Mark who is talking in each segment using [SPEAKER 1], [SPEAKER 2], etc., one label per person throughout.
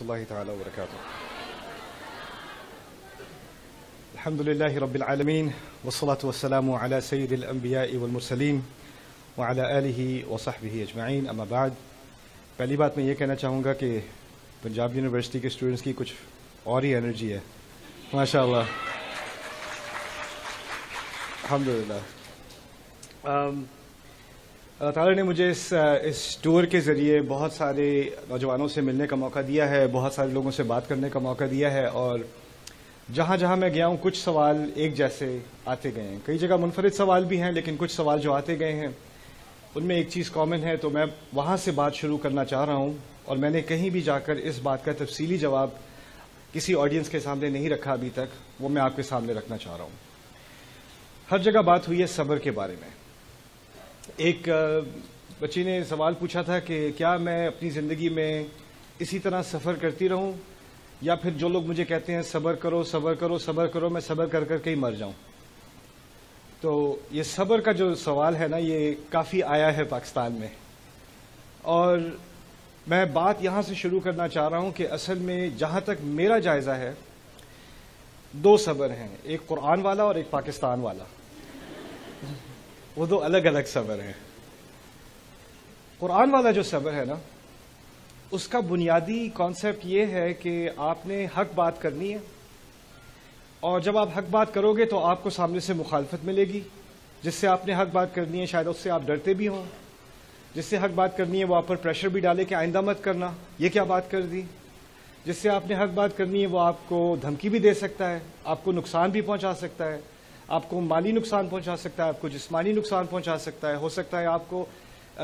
[SPEAKER 1] الله تعالى وبركاته. الحمد لله رب العالمين والصلاة والسلام على سيد الأنبياء والمرسلين وعلى آله وصحبه أجمعين. أما بعد، پہلی بات میں یہ کہنا چاہوں گا کہ پنجاب یونیورسٹی کے اسٹوڈنٹس کی کچھ اور ہی انرجی ہے، ماشاء اللہ، الحمدللہ. اللہ تعالیٰ نے مجھے اس ٹور کے ذریعے بہت سارے نوجوانوں سے ملنے کا موقع دیا ہے، بہت سارے لوگوں سے بات کرنے کا موقع دیا ہے، اور جہاں جہاں میں گیا ہوں کچھ سوال ایک جیسے آتے گئے ہیں. کئی جگہ منفرد سوال بھی ہیں، لیکن کچھ سوال جو آتے گئے ہیں ان میں ایک چیز کامن ہے، تو میں وہاں سے بات شروع کرنا چاہ رہا ہوں. اور میں نے کہیں بھی جا کر اس بات کا تفصیلی جواب کسی آڈینس کے سامنے نہیں رکھا ابھی تک، وہ میں آپ کے سامنے رکھنا چاہ رہا ہوں. ہر جگہ بات ہوئی ہے صبر کے بارے میں. ایک بچی نے سوال پوچھا تھا کہ کیا میں اپنی زندگی میں اسی طرح سفر کرتی رہوں، یا پھر جو لوگ مجھے کہتے ہیں صبر کرو صبر کرو صبر کرو، میں صبر کر کر کے ہی مر جاؤں. تو یہ صبر کا جو سوال ہے نا، یہ کافی آیا ہے پاکستان میں، اور میں بات یہاں سے شروع کرنا چاہ رہا ہوں کہ اصل میں جہاں تک میرا جائزہ ہے، دو صبر ہیں، ایک قرآن والا اور ایک پاکستان والا. وہ دو الگ الگ صبر ہیں. قرآن والا جو صبر ہے نا، اس کا بنیادی کانسیپٹ یہ ہے کہ آپ نے حق بات کرنی ہے، اور جب آپ حق بات کرو گے تو آپ کو سامنے سے مخالفت ملے گی. جس سے آپ نے حق بات کرنی ہے شاید اس سے آپ ڈرتے بھی ہوں، جس سے حق بات کرنی ہے وہ آپ پر پریشر بھی ڈالے کہ آئندہ مت کرنا، یہ کیا بات کر دی. جس سے آپ نے حق بات کرنی ہے وہ آپ کو دھمکی بھی دے سکتا ہے، آپ کو نقصان بھی پہنچا سکتا ہے، آپ کو مالی نقصان پہنچا سکتا ہے، آپ کو جسمانی نقصان پہنچا سکتا ہے، ہو سکتا ہے آپ کو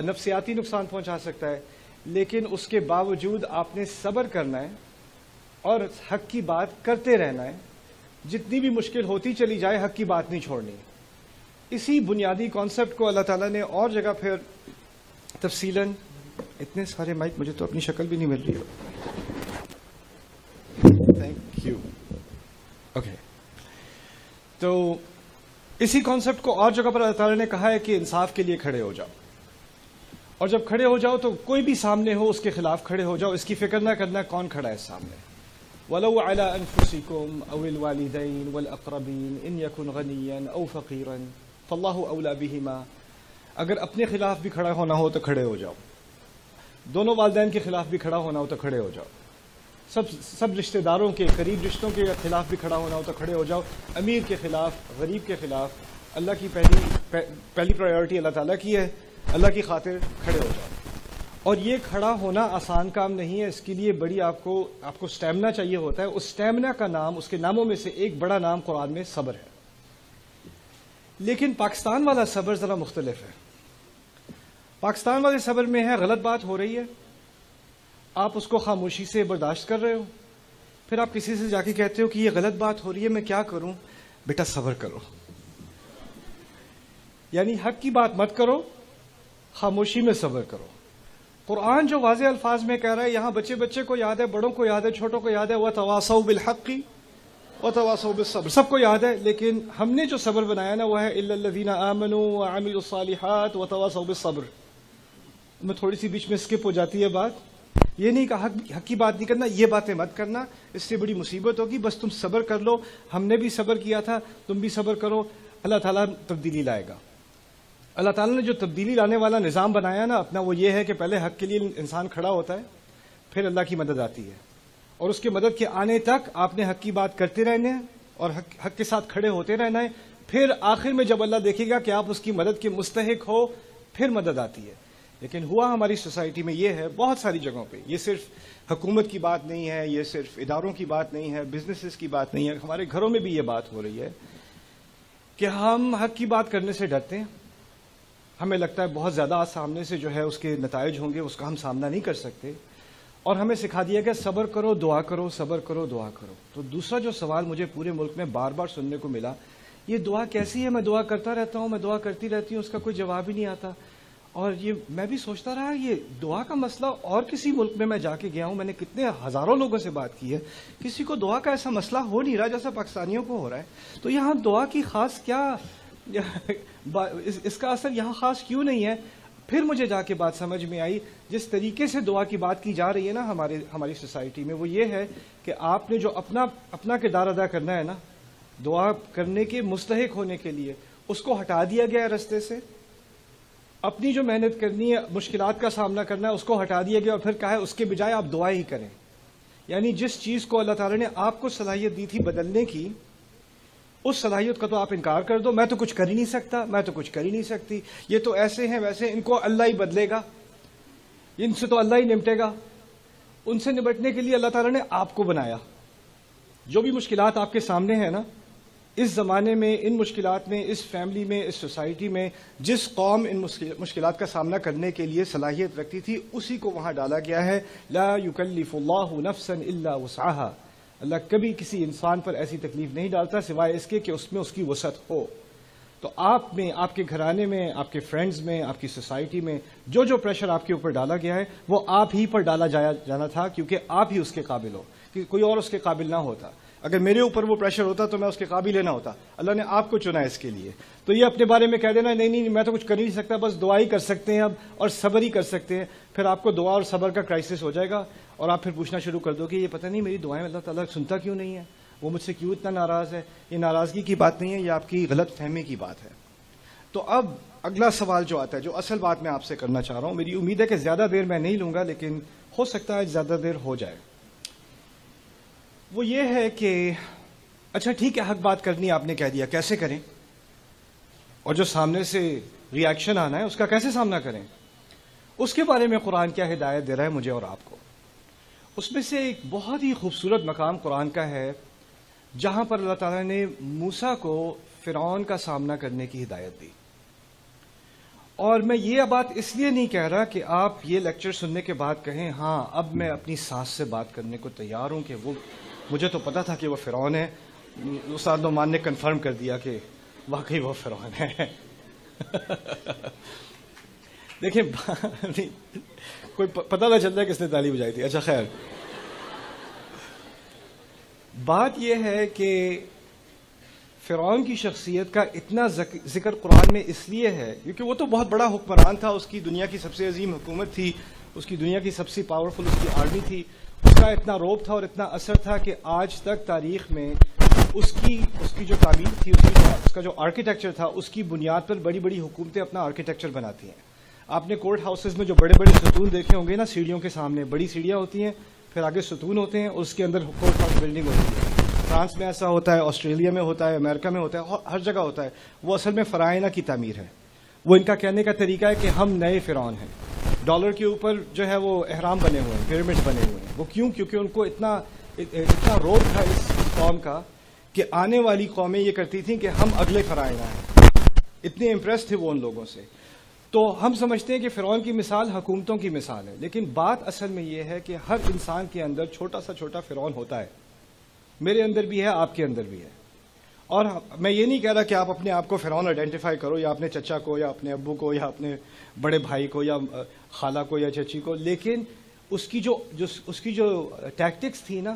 [SPEAKER 1] نفسیاتی نقصان پہنچا سکتا ہے. لیکن اس کے باوجود آپ نے صبر کرنا ہے اور حق کی بات کرتے رہنا ہے. جتنی بھی مشکل ہوتی چلی جائے، حق کی بات نہیں چھوڑنی. اسی بنیادی کانسیپٹ کو اللہ تعالیٰ نے اور جگہ پھر تفصیلاً، اتنے سارے مائک مجھے تو اپنی شکل بھی نہیں مل رہی ہے. Thank you. اوکے، تو اسی کانسیپٹ کو اور جگہ پر اللہ تعالیٰ نے کہا ہے کہ انصاف کے لیے کھڑے ہو جاؤ، اور جب کھڑے ہو جاؤ تو کوئی بھی سامنے ہو اس کے خلاف کھڑے ہو جاؤ. اس کی فکر نہ کرنا کون کھڑا ہے سامنے. وَلَوْ عَلَىٰ أَنفُسِكُمْ أَوِ الْوَالِدَيْنِ وَالْأَقْرَبِينَ إِنْ يَكُنْ غَنِيًّا أَوْ فَقِيرًا فَاللَّهُ أَوْلَىٰ بِهِمَا. اگر اپنے خلاف بھی کھڑا ہونا ہو تو کھڑے ہو جاؤ، دونوں والدین کے خلاف بھی کھڑا ہونا ہو تو کھڑے ہو جاؤ، سب رشتہ داروں کے قریب رشتوں کے خلاف بھی کھڑا ہونا ہو تو کھڑے ہو جاؤ. امیر کے خلاف، غریب کے خلاف، اللہ کی پہلی پرائیورٹی اللہ تعالیٰ کی ہے، اللہ کی خاطر کھڑے ہو جاؤ. اور یہ کھڑا ہونا آسان کام نہیں ہے، اس کے لیے بڑی آپ کو سٹیمنا چاہیے ہوتا ہے. اس سٹیمنا کا نام، اس کے ناموں میں سے ایک بڑا نام قرآن میں صبر ہے. لیکن پاکستان والا صبر ذرا مختلف ہے. پاکستان والے صبر میں ہے غلط بات ہو رہی ہے، آپ اس کو خاموشی سے برداشت کر رہے ہو، پھر آپ کسی سے جا کے کہتے ہو کہ یہ غلط بات ہو رہی ہے، میں کیا کروں؟ بیٹا صبر کرو. یعنی حق کی بات مت کرو، خاموشی میں صبر کرو. قرآن جو واضح الفاظ میں کہہ رہا ہے، یہاں بچے بچے کو یاد ہے، بڑوں کو یاد ہے، چھوٹوں کو یاد ہے، وَتَوَاصَوْا بِالْحَقِّ وَتَوَاصَوْا بِالصَّبْرِ. سب کو یاد ہے، لیکن ہم نے جو صبر بنایا نا وہ ہے إِلَّا الَّذِينَ آمَنُوا وَعَمِلُوا الصَّالِحَاتِ وَتَوَاصَوْا بِالصَّبْرِ. میں تھوڑی سی بیچ میں اسکپ ہو جاتی ہے بات. یہ نہیں کہا حق کی بات نہیں کرنا، یہ باتیں مت کرنا، اس سے بڑی مصیبت ہوگی. بس تم صبر کر لو، ہم نے بھی صبر کیا تھا، تم بھی صبر کرو، اللہ تعالیٰ تبدیلی لائے گا. اللہ تعالیٰ نے جو تبدیلی لانے والا نظام بنایا نا اپنا، وہ یہ ہے کہ پہلے حق کے لیے انسان کھڑا ہوتا ہے، پھر اللہ کی مدد آتی ہے، اور اس کے مدد کے آنے تک آپ نے حق کی بات کرتے رہنے ہیں اور حق کے ساتھ کھڑے ہوتے رہنا ہے. پھر آخر میں جب اللہ دیکھے گا کہ آپ اس کی مدد کے مستحق ہو، پھر مدد آتی ہے. لیکن ہوا ہماری سوسائٹی میں یہ ہے، بہت ساری جگہوں پہ، یہ صرف حکومت کی بات نہیں ہے، یہ صرف اداروں کی بات نہیں ہے، بزنسز کی بات نہیں ہے، ہمارے گھروں میں بھی یہ بات ہو رہی ہے کہ ہم حق کی بات کرنے سے ڈرتے ہیں. ہمیں لگتا ہے بہت زیادہ سامنے سے جو ہے اس کے نتائج ہوں گے، اس کا ہم سامنا نہیں کر سکتے، اور ہمیں سکھا دیا گیا صبر کرو دعا کرو، صبر کرو دعا کرو. تو دوسرا جو سوال مجھے پورے ملک میں بار بار سننے کو ملا، یہ دعا کیسی ہے؟ میں دعا کرتا رہتا ہوں، میں دعا کرتی رہتی ہوں، اس کا کوئی جواب ہی نہیں آتا. اور یہ میں بھی سوچتا رہا، یہ دعا کا مسئلہ اور کسی ملک میں جا کے گیا ہوں، میں نے کتنے ہزاروں لوگوں سے بات کی ہے، کسی کو دعا کا ایسا مسئلہ ہو نہیں رہا جیسا پاکستانیوں کو ہو رہا ہے. تو یہاں دعا کی خاص کیا، اس کا اثر یہاں خاص کیوں نہیں ہے؟ پھر مجھے جا کے بات سمجھ میں آئی، جس طریقے سے دعا کی بات کی جا رہی ہے نا ہماری سوسائٹی میں، وہ یہ ہے کہ آپ نے جو اپنا کردار ادا کرنا ہے نا دعا کرنے کے مستحق ہونے کے لیے، اس کو ہٹا دیا گیا ہے رستے سے. اپنی جو محنت کرنی ہے، مشکلات کا سامنا کرنا ہے، اس کو ہٹا دیا گیا اور پھر کہا ہے اس کے بجائے آپ دعا ہی کریں. یعنی جس چیز کو اللہ تعالیٰ نے آپ کو صلاحیت دی تھی بدلنے کی، اس صلاحیت کا تو آپ انکار کر دو. میں تو کچھ کر ہی نہیں سکتا، میں تو کچھ کر ہی نہیں سکتی، یہ تو ایسے ہیں ویسے، ان کو اللہ ہی بدلے گا، ان سے تو اللہ ہی نمٹے گا. ان سے نمٹنے کے لیے اللہ تعالیٰ نے آپ کو بنایا. جو بھی مشکلات آپ کے سامنے ہیں نا، اس زمانے میں ان مشکلات میں، اس فیملی میں، اس سوسائٹی میں جس قوم ان مشکلات کا سامنا کرنے کے لیے صلاحیت رکھتی تھی، اسی کو وہاں ڈالا گیا ہے. لا یکلف اللہ نفسا الا وسعها. اللہ کبھی کسی انسان پر ایسی تکلیف نہیں ڈالتا سوائے اس کے کہ اس میں اس کی وسعت ہو. تو آپ میں، آپ کے گھرانے میں، آپ کے فرینڈز میں، آپ کی سوسائٹی میں جو پریشر آپ کے اوپر ڈالا گیا ہے وہ آپ ہی پر ڈالا جانا تھا، کیونکہ آپ ہی اس کے قابل ہو، کہ کوئی اور اس کے قابل نہ ہوتا. اگر میرے اوپر وہ پریشر ہوتا تو میں اس کے قابل ہی نہ ہوتا. اللہ نے آپ کو چنا اس کے لیے. تو یہ اپنے بارے میں کہہ دینا نہیں میں تو کچھ کر ہی نہیں سکتا، بس دعا ہی کر سکتے ہیں اب، اور صبر ہی کر سکتے ہیں. پھر آپ کو دعا اور صبر کا کرائسس ہو جائے گا اور آپ پھر پوچھنا شروع کر دو کہ یہ پتہ نہیں میری دعائیں اللہ تعالیٰ سنتا کیوں نہیں ہے، وہ مجھ سے کیوں اتنا ناراض ہے. یہ ناراضگی کی بات نہیں ہے، یہ آپ کی غلط فہمی کی بات ہے. تو اب اگلا سوال جو آتا ہے، جو اصل بات میں آپ سے کرنا چاہ رہا ہوں، میری امید ہے کہ زیادہ دیر میں نہیں لوں گا، لیکن ہو سکتا ہے زیادہ دیر ہو جائے. وہ یہ ہے کہ اچھا ٹھیک ہے، حق بات کرنی آپ نے کہہ دیا، کیسے کریں، اور جو سامنے سے ری ایکشن آنا ہے اس کا کیسے سامنا کریں، اس کے بارے میں قرآن کیا ہدایت دے رہا ہے مجھے اور آپ کو. اس میں سے ایک بہت ہی خوبصورت مقام قرآن کا ہے جہاں پر اللہ تعالیٰ نے موسیٰ کو فرعون کا سامنا کرنے کی ہدایت دی. اور میں یہ بات اس لیے نہیں کہہ رہا کہ آپ یہ لیکچر سننے کے بعد کہیں ہاں اب میں اپنی سانس سے بات کرنے کو تیار ہوں، کہ وہ مجھے تو پتا تھا کہ وہ فرعون ہے، استاد نعمان نے کنفرم کر دیا کہ واقعی وہ فرعون ہے. دیکھیں کوئی پتہ نہ چلتا ہے کس نے تالی بجائی تھی. اچھا خیر، بات یہ ہے کہ فرعون کی شخصیت کا اتنا ذکر قرآن میں اس لیے ہے کیونکہ وہ تو بہت بڑا حکمران تھا، اس کی دنیا کی سب سے عظیم حکومت تھی، اس کی دنیا کی سب سے پاورفل اس کی آرمی تھی، اس کا اتنا روب تھا اور اتنا اثر تھا کہ آج تک تاریخ میں اس کی جو تعمیر تھی، اس کا جو آرکیٹیکچر تھا، اس کی بنیاد پر بڑی بڑی حکومتیں اپنا آرکیٹیکچر بناتی ہیں. آپ نے کورٹ ہاؤسز میں جو بڑے بڑے ستون دیکھے ہوں گے نا، سیڑھیوں کے سامنے بڑی سیڑھیاں ہوتی ہیں، پھر آگے ستون ہوتے ہیں اور اس کے اندر کورٹ ہاؤس بلڈنگ ہوتی ہے. فرانس میں ایسا ہوتا ہے، آسٹریلیا میں ہوتا ہے، امریکہ میں ہوتا ہے، ہر جگہ ہوتا ہے. وہ اصل میں فرائض کی تعمیر ہے. وہ ان کا کہنے کا طریقہ ہے کہ ہم نئے فرعون ہیں. ڈالر کے اوپر جو ہے وہ احرام بنے ہوئے ہیں، پیرامڈز بنے ہوئے ہیں. وہ کیوں؟ کیونکہ ان کو اتنا روب تھا اس قوم کا کہ آنے والی قومیں یہ کرتی تھیں کہ ہم اگلے فرعون ہیں. اتنے امپریس تھے وہ ان لوگوں سے. تو ہم سمجھتے ہیں کہ فرعون کی مثال حکومتوں کی مثال ہے، لیکن بات اصل میں یہ ہے کہ ہر انسان کے اندر چھوٹا سا چھوٹا فرعون ہوتا ہے. میرے اندر بھی ہے، آپ کے اندر بھی ہے. اور میں یہ نہیں کہہ رہا کہ آپ اپنے آپ کو فرعون آئیڈینٹیفائی کرو، یا اپنے چچا کو، یا اپنے ابو کو، یا اپنے بڑے بھائی کو، یا خالہ کو، یا چچی کو، لیکن اس کی جو ٹیکٹکس تھی نا،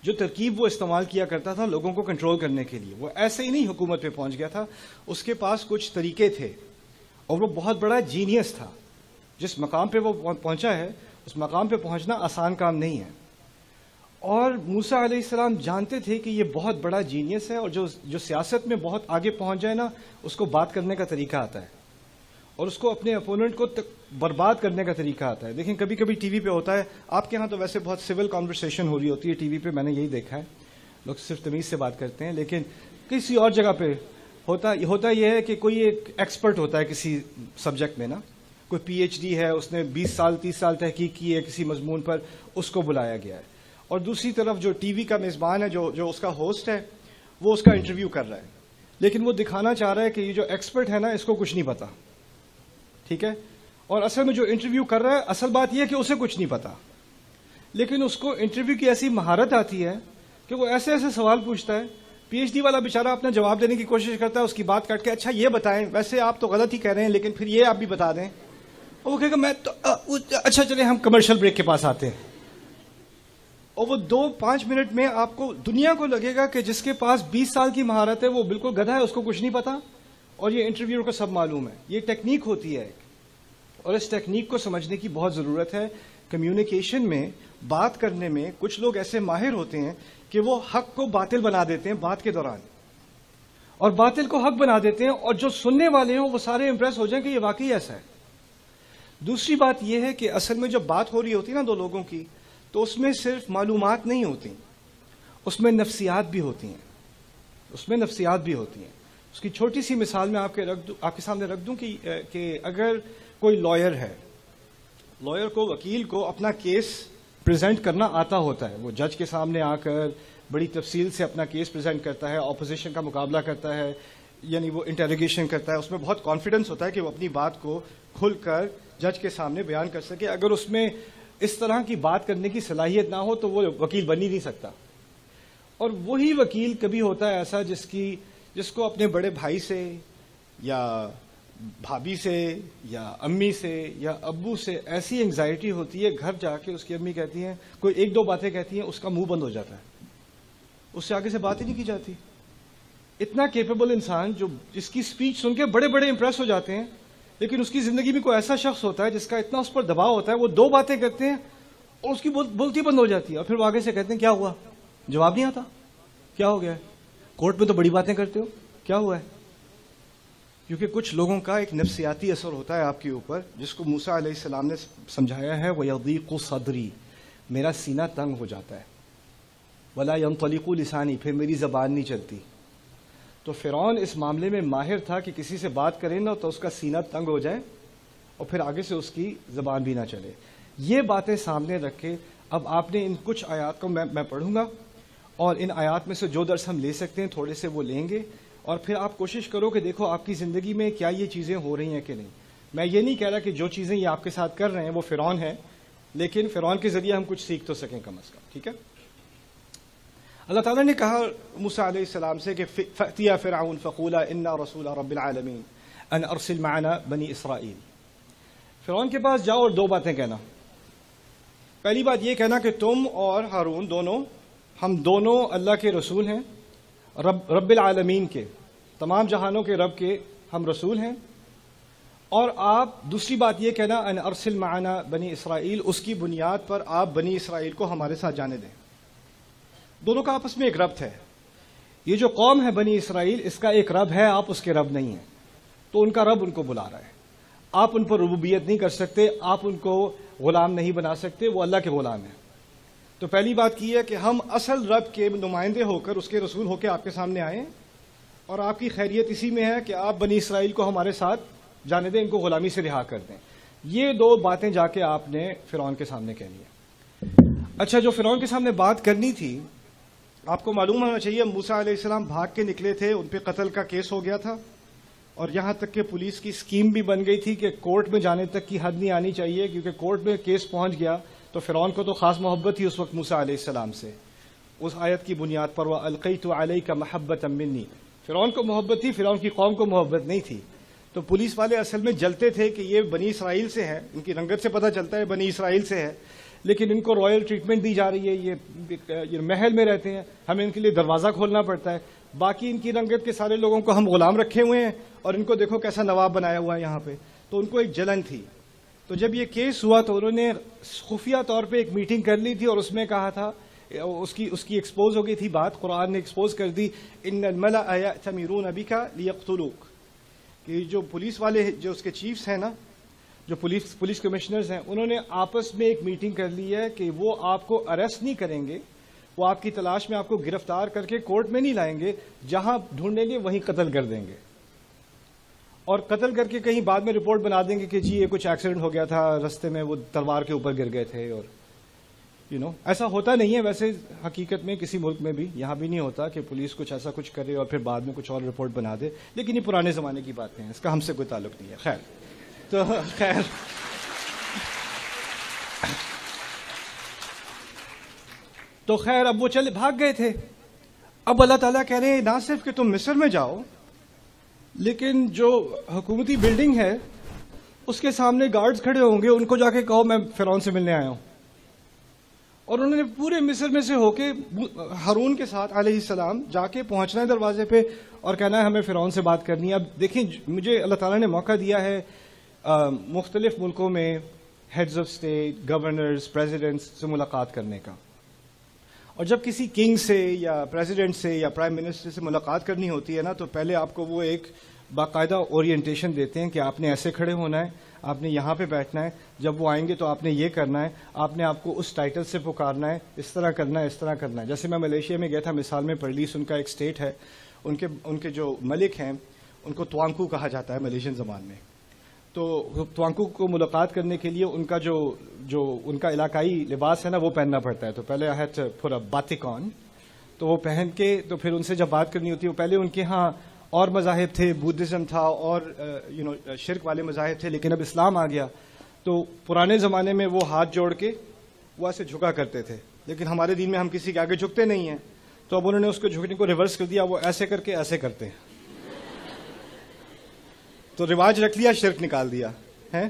[SPEAKER 1] جو ترکیب وہ استعمال کیا کرتا تھا لوگوں کو کنٹرول کرنے کے لیے، وہ ایسے ہی نہیں حکومت پہ پہنچ گیا تھا. اس کے پاس کچھ طریقے تھے اور وہ بہت بڑا جینیس تھا. جس مقام پہ وہ پہنچا ہے اس مقام پہ پہنچنا آسان کام نہیں ہے. اور موسیٰ علیہ السلام جانتے تھے کہ یہ بہت بڑا جینیس ہے، اور جو سیاست میں بہت آگے پہنچ جائے نا، اس کو بات کرنے کا طریقہ آتا ہے اور اس کو اپنے اپوننٹ کو برباد کرنے کا طریقہ آتا ہے. دیکھیں کبھی کبھی ٹی وی پہ ہوتا ہے، آپ کے ہاں تو ویسے بہت سول کانورسیشن ہو رہی ہوتی ہے ٹی وی پہ، میں نے یہی دیکھا ہے، لوگ صرف تمیز سے بات کرتے ہیں. لیکن کسی اور جگہ پہ ہوتا یہ ہے کہ کوئی ایک ایکسپرٹ ہوتا ہے کسی سبجیکٹ میں نا، کوئی پی ایچ ڈی ہے، اس نے 20 سال 30 سال تحقیق کی ہے کسی مضمون پر، اس کو بلایا گیا ہے. اور دوسری طرف جو ٹی وی کا میزبان ہے، جو اس کا ہوسٹ ہے، وہ اس کا انٹرویو کر رہا ہے، لیکن وہ دکھانا چاہ رہا ہے کہ یہ جو ایکسپرٹ ہے نا، اس کو کچھ نہیں پتا. ٹھیک ہے؟ اور اصل میں جو انٹرویو کر رہا ہے، اصل بات یہ ہے کہ اسے کچھ نہیں پتا، لیکن اس کو انٹرویو کی ایسی مہارت آتی ہے کہ وہ ایسے ایسے سوال پوچھتا ہے. پی ایچ ڈی والا بیچارہ اپنا جواب دینے کی کوشش کرتا ہے، اس کی بات کاٹ کے اچھا یہ بتائیں، ویسے آپ تو غلط ہی کہہ رہے ہیں لیکن پھر یہ آپ بھی بتا دیں. اور وہ کہے گا میں تو اچھا چلیں ہم کمرشل بریک کے پاس آتے ہیں. اور وہ 2-5 منٹ میں آپ کو دنیا کو لگے گا کہ جس کے پاس 20 سال کی مہارت ہے وہ بالکل گدھا ہے، اس کو کچھ نہیں پتا، اور یہ انٹرویو کو سب معلوم ہے. یہ ٹیکنیک ہوتی ہے. اور اس ٹیکنیک کو سمجھنے کی بہت ضرورت ہے. کمیونیکیشن میں، بات کرنے میں کچھ لوگ ایسے ماہر ہوتے ہیں کہ وہ حق کو باطل بنا دیتے ہیں بات کے دوران، اور باطل کو حق بنا دیتے ہیں، اور جو سننے والے ہیں وہ سارے امپریس ہو جائیں کہ یہ واقعی ایسا ہے. دوسری بات یہ ہے کہ اصل میں جب بات ہو رہی ہوتی ہے نا دو لوگوں کی، تو اس میں صرف معلومات نہیں ہوتی، اس میں نفسیات بھی ہوتی ہیں. اس کی چھوٹی سی مثال میں آپ کے سامنے رکھ دوں کہ اگر کوئی لائر ہے، لائر کو، وکیل کو اپنا کیس پریزنٹ کرنا آتا ہوتا ہے، وہ جج کے سامنے آ کر بڑی تفصیل سے اپنا کیس پریزنٹ کرتا ہے، اپوزیشن کا مقابلہ کرتا ہے، یعنی وہ انٹروگیشن کرتا ہے، اس میں بہت کانفیڈنس ہوتا ہے کہ وہ اپنی بات کو کھل کر جج کے سامنے بیان کر سکے. اگر اس میں اس طرح کی بات کرنے کی صلاحیت نہ ہو تو وہ وکیل بن ہی نہیں سکتا. اور وہی وکیل کبھی ہوتا ہے ایسا جس کو اپنے بڑے بھائی سے یا بھابھی سے یا امی سے یا ابو سے ایسی انگزائٹی ہوتی ہے، گھر جا کے اس کی امی کہتی ہیں، کوئی ایک دو باتیں کہتی ہیں، اس کا منہ بند ہو جاتا ہے، اس سے آگے سے بات ہی نہیں کی جاتی. اتنا کیپیبل انسان جس کی سپیچ سن کے بڑے بڑے امپریس ہو جاتے ہیں، لیکن اس کی زندگی میں کوئی ایسا شخص ہوتا ہے جس کا اتنا اس پر دباؤ ہوتا ہے، وہ دو باتیں کرتے ہیں اور اس کی بولتی بند ہو جاتی ہے، اور پھر وہ آگے سے کہتے ہیں کیا ہوا، جواب نہیں آتا، کیا ہو گیا ہے، کورٹ میں تو بڑی باتیں کرتے ہو، کیا ہوا ہے. کیونکہ کچھ لوگوں کا ایک نفسیاتی اثر ہوتا ہے آپ کے اوپر، جس کو موسیٰ علیہ السلام نے سمجھایا ہے، وَيَضِيقُ صَدْرِي، میرا سینہ تنگ ہو جاتا ہے، وَلَا يَنطَلِقُ لِسَانِي، پھر میری زبان نہیں چلتی. تو فرعون اس معاملے میں ماہر تھا کہ کسی سے بات کرے نا تو اس کا سینہ تنگ ہو جائے اور پھر آگے سے اس کی زبان بھی نہ چلے. یہ باتیں سامنے رکھ کے اب آپ نے ان کچھ آیات کو میں پڑھوں گا، اور ان آیات میں سے جو درس ہم لے سکتے ہیں تھوڑے سے وہ لیں گے، اور پھر آپ کوشش کرو کہ دیکھو آپ کی زندگی میں کیا یہ چیزیں ہو رہی ہیں کہ نہیں. میں یہ نہیں کہہ رہا کہ جو چیزیں یہ آپ کے ساتھ کر رہے ہیں وہ فرعون ہے، لیکن فرعون کے ذریعے ہم کچھ سیکھ تو سکیں کم از کم. ٹھیک ہے. اللہ تعالیٰ نے کہا موسیٰ علیہ السلام سے کہ فَأْتِيَا فِرْعَوْنَ فَقُولَا إِنَّا رَسُولَ رَبِّ الْعَالَمِينَ أَنْ أَرْسِلْ مَعَنَا بَنِي إِسْرَائِيل. فرعون کے پاس جاؤ اور دو باتیں کہنا. پہلی بات یہ کہنا کہ تم اور ہارون ہم دونوں اللہ کے رسول ہیں، رب العالمین کے، تمام جہانوں کے رب کے ہم رسول ہیں. اور آپ دوسری بات یہ کہنا ان ارسل معنا بنی اسرائیل، اس کی بنیاد پر آپ بنی اسرائیل کو ہمارے ساتھ جانے دیں. دونوں کا آپس میں ایک ربط ہے. یہ جو قوم ہے بنی اسرائیل، اس کا ایک رب ہے، آپ اس کے رب نہیں ہیں، تو ان کا رب ان کو بلا رہا ہے. آپ ان پر ربوبیت نہیں کر سکتے، آپ ان کو غلام نہیں بنا سکتے، وہ اللہ کے غلام ہیں. تو پہلی بات کی ہے کہ ہم اصل رب کے نمائندے ہو کر، اس کے رسول ہو کے آپ کے سامنے آئیں، اور آپ کی خیریت اسی میں ہے کہ آپ بنی اسرائیل کو ہمارے ساتھ جانے دیں، ان کو غلامی سے رہا کر دیں. یہ دو باتیں جا کے آپ نے فرعون کے سامنے کہنی ہے. اچھا، جو فرعون کے سامنے بات کرنی تھی، آپ کو معلوم ہونا چاہیے موسیٰ علیہ السلام بھاگ کے نکلے تھے، ان پہ قتل کا کیس ہو گیا تھا، اور یہاں تک کہ پولیس کی سکیم بھی بن گئی تھی کہ کورٹ میں جانے تک کی حد نہیں آنی چاہیے، کیونکہ کورٹ میں کیس پہنچ گیا تو فرعون کو تو خاص محبت تھی اس وقت موسیٰ علیہ السلام سے. اس آیت کی بنیاد پر وَأَلْقَيْتُ عَلَيْكَ مَحَبَّةً مِّنِّي، فرعون کو محبت تھی، فرعون کی قوم کو محبت نہیں تھی. تو پولیس والے اصل میں جلتے تھے کہ یہ بنی اسرائیل سے ہیں، ان کی رنگت سے پتہ چلتا ہے بنی اسرائیل سے ہے، لیکن ان کو رائل ٹریٹمنٹ دی جا رہی ہے، یہ محل میں رہتے ہیں، ہمیں ان کے لیے دروازہ کھولنا پڑتا ہے، باقی ان کی رنگت کے سارے لوگوں کو ہم غلام رکھے ہوئے ہیں، اور ان کو دیکھو کیسا نواب بنایا ہوا ہے یہاں پہ. تو ان کو ایک جلن تھی. تو جب یہ کیس ہوا تو انہوں نے خفیہ طور پہ ایک میٹنگ کر لی تھی، اور اس میں کہا تھا، اس کی ایکسپوز ہو گئی تھی بات، قرآن نے ایکسپوز کر دی، ان الملأ یأتمرون بک لیقتلوک، کہ جو پولیس والے، جو اس کے چیفز ہیں نا، جو پولیس کمشنرز ہیں، انہوں نے آپس میں ایک میٹنگ کر لی ہے کہ وہ آپ کو اریسٹ نہیں کریں گے، وہ آپ کی تلاش میں آپ کو گرفتار کر کے کورٹ میں نہیں لائیں گے، جہاں ڈھونڈیں گے وہیں قتل کر دیں گے، اور قتل کر کے کہیں بعد میں رپورٹ بنا دیں گے کہ جی یہ کچھ ایکسیڈنٹ ہو گیا تھا رستے میں، وہ تلوار کے اوپر گر گئے تھے. اور ایسا ہوتا نہیں ہے ویسے حقیقت میں کسی ملک میں بھی، یہاں بھی نہیں ہوتا کہ پولیس کچھ ایسا کچھ کرے اور پھر بعد میں کچھ اور رپورٹ بنا دے، لیکن یہ پرانے زمانے کی باتیں ہیں، اس کا ہم سے کوئی تعلق نہیں ہے. خیر اب وہ چلے بھاگ گئے تھے. اب اللہ تعالیٰ کہہ رہے ہیں نہ صرف کہ تم مصر میں جاؤ، لیکن جو حکومتی بلڈنگ ہے اس کے سامنے گارڈز کھڑے ہوں گے، ان کو جا کے کہو میں فرعون سے ملنے آیا ہوں. اور انہوں نے پورے مصر میں سے ہو کے ہارون کے ساتھ علیہ السلام جا کے پہنچنا ہے دروازے پہ اور کہنا ہے ہمیں فرعون سے بات کرنی ہے. اب دیکھیں، مجھے اللہ تعالیٰ نے موقع دیا ہے مختلف ملکوں میں heads of state, governors, presidents سے ملاقات کرنے کا. اور جب کسی کنگ سے یا پریزیڈنٹ سے یا پرائم منسٹر سے ملاقات کرنی ہوتی ہے نا، تو پہلے آپ کو وہ ایک باقاعدہ اورینٹیشن دیتے ہیں کہ آپ نے ایسے کھڑے ہونا ہے، آپ نے یہاں پہ بیٹھنا ہے، جب وہ آئیں گے تو آپ نے یہ کرنا ہے، آپ نے آپ کو اس ٹائٹل سے پکارنا ہے، اس طرح کرنا ہے، اس طرح کرنا ہے. جیسے میں ملیشیا میں گیا تھا، مثال میں پرلیس ان کا ایک اسٹیٹ ہے، ان کے جو ملک ہیں ان کو توانکو کہا جاتا ہے ملیشین زبان میں. تو توانکو کو ملاقات کرنے کے لیے ان کا جو ان کا علاقائی لباس ہے نا وہ پہننا پڑتا ہے. تو پہلے I had to put a batik آن، تو وہ پہن کے تو پھر ان سے جب بات کرنی ہوتی ہے، پہلے ان کے ہاں اور مذاہب تھے، بدھزم تھا اور شرک والے مذاہب تھے، لیکن اب اسلام آ گیا. تو پرانے زمانے میں وہ ہاتھ جوڑ کے وہ ایسے جھکا کرتے تھے، لیکن ہمارے دین میں ہم کسی کے آگے جھکتے نہیں ہیں. تو اب انہوں نے اس کو جھکنے کو ریورس کر دیا، وہ ایسے کر کے ایسے کرتے ہیں. تو رواج رکھ لیا، شرک نکال دیا ہے.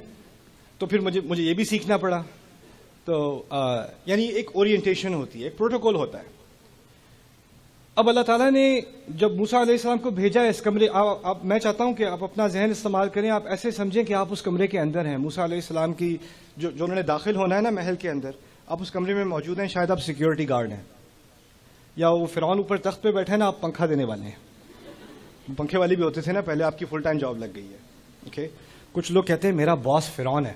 [SPEAKER 1] تو پھر مجھے یہ بھی سیکھنا پڑا. تو یعنی ایک اورینٹیشن ہوتی ہے، ایک پروٹوکول ہوتا ہے. اب اللہ تعالیٰ نے جب موسیٰ علیہ السلام کو بھیجا اس کمرے، میں چاہتا ہوں کہ آپ اپنا ذہن استعمال کریں، آپ ایسے سمجھیں کہ آپ اس کمرے کے اندر ہیں. موسیٰ علیہ السلام کی جو انہوں نے داخل ہونا ہے نا محل کے اندر، آپ اس کمرے میں موجود ہیں. شاید آپ سیکیورٹی گارڈ ہیں، یا وہ فرعون اوپر تخت پہ بیٹھے نا، آپ پنکھا دینے والے ہیں. پنکھے والے بھی ہوتے تھے نا پہلے، آپ کی فل ٹائم جاب لگ گئی ہے. اوکے. کچھ لوگ کہتے ہیں میرا باس فرعون ہے،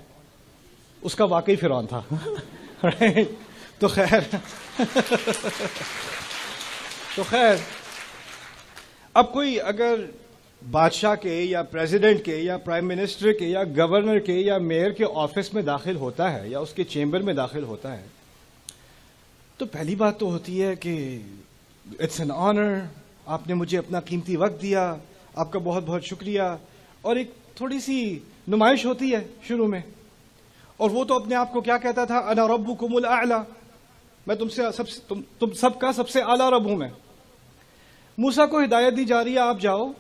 [SPEAKER 1] اس کا واقعی فرعون تھا. تو خیر اب کوئی اگر بادشاہ کے یا پریزیڈنٹ کے یا پرائم منسٹر کے یا گورنر کے یا میئر کے آفس میں داخل ہوتا ہے یا اس کے چیمبر میں داخل ہوتا ہے، تو پہلی بات تو ہوتی ہے کہ اٹس این آنر، آپ نے مجھے اپنا قیمتی وقت دیا، آپ کا بہت بہت شکریہ. اور ایک تھوڑی سی نمائش ہوتی ہے شروع میں، اور وہ تو اپنے آپ کو کیا کہتا تھا، انا ربکم الاعلی، میں تم سب کا سب سے اعلیٰ رب ہوں میں. موسیٰ کو ہدایت دی جا رہی ہے، آپ جاؤ.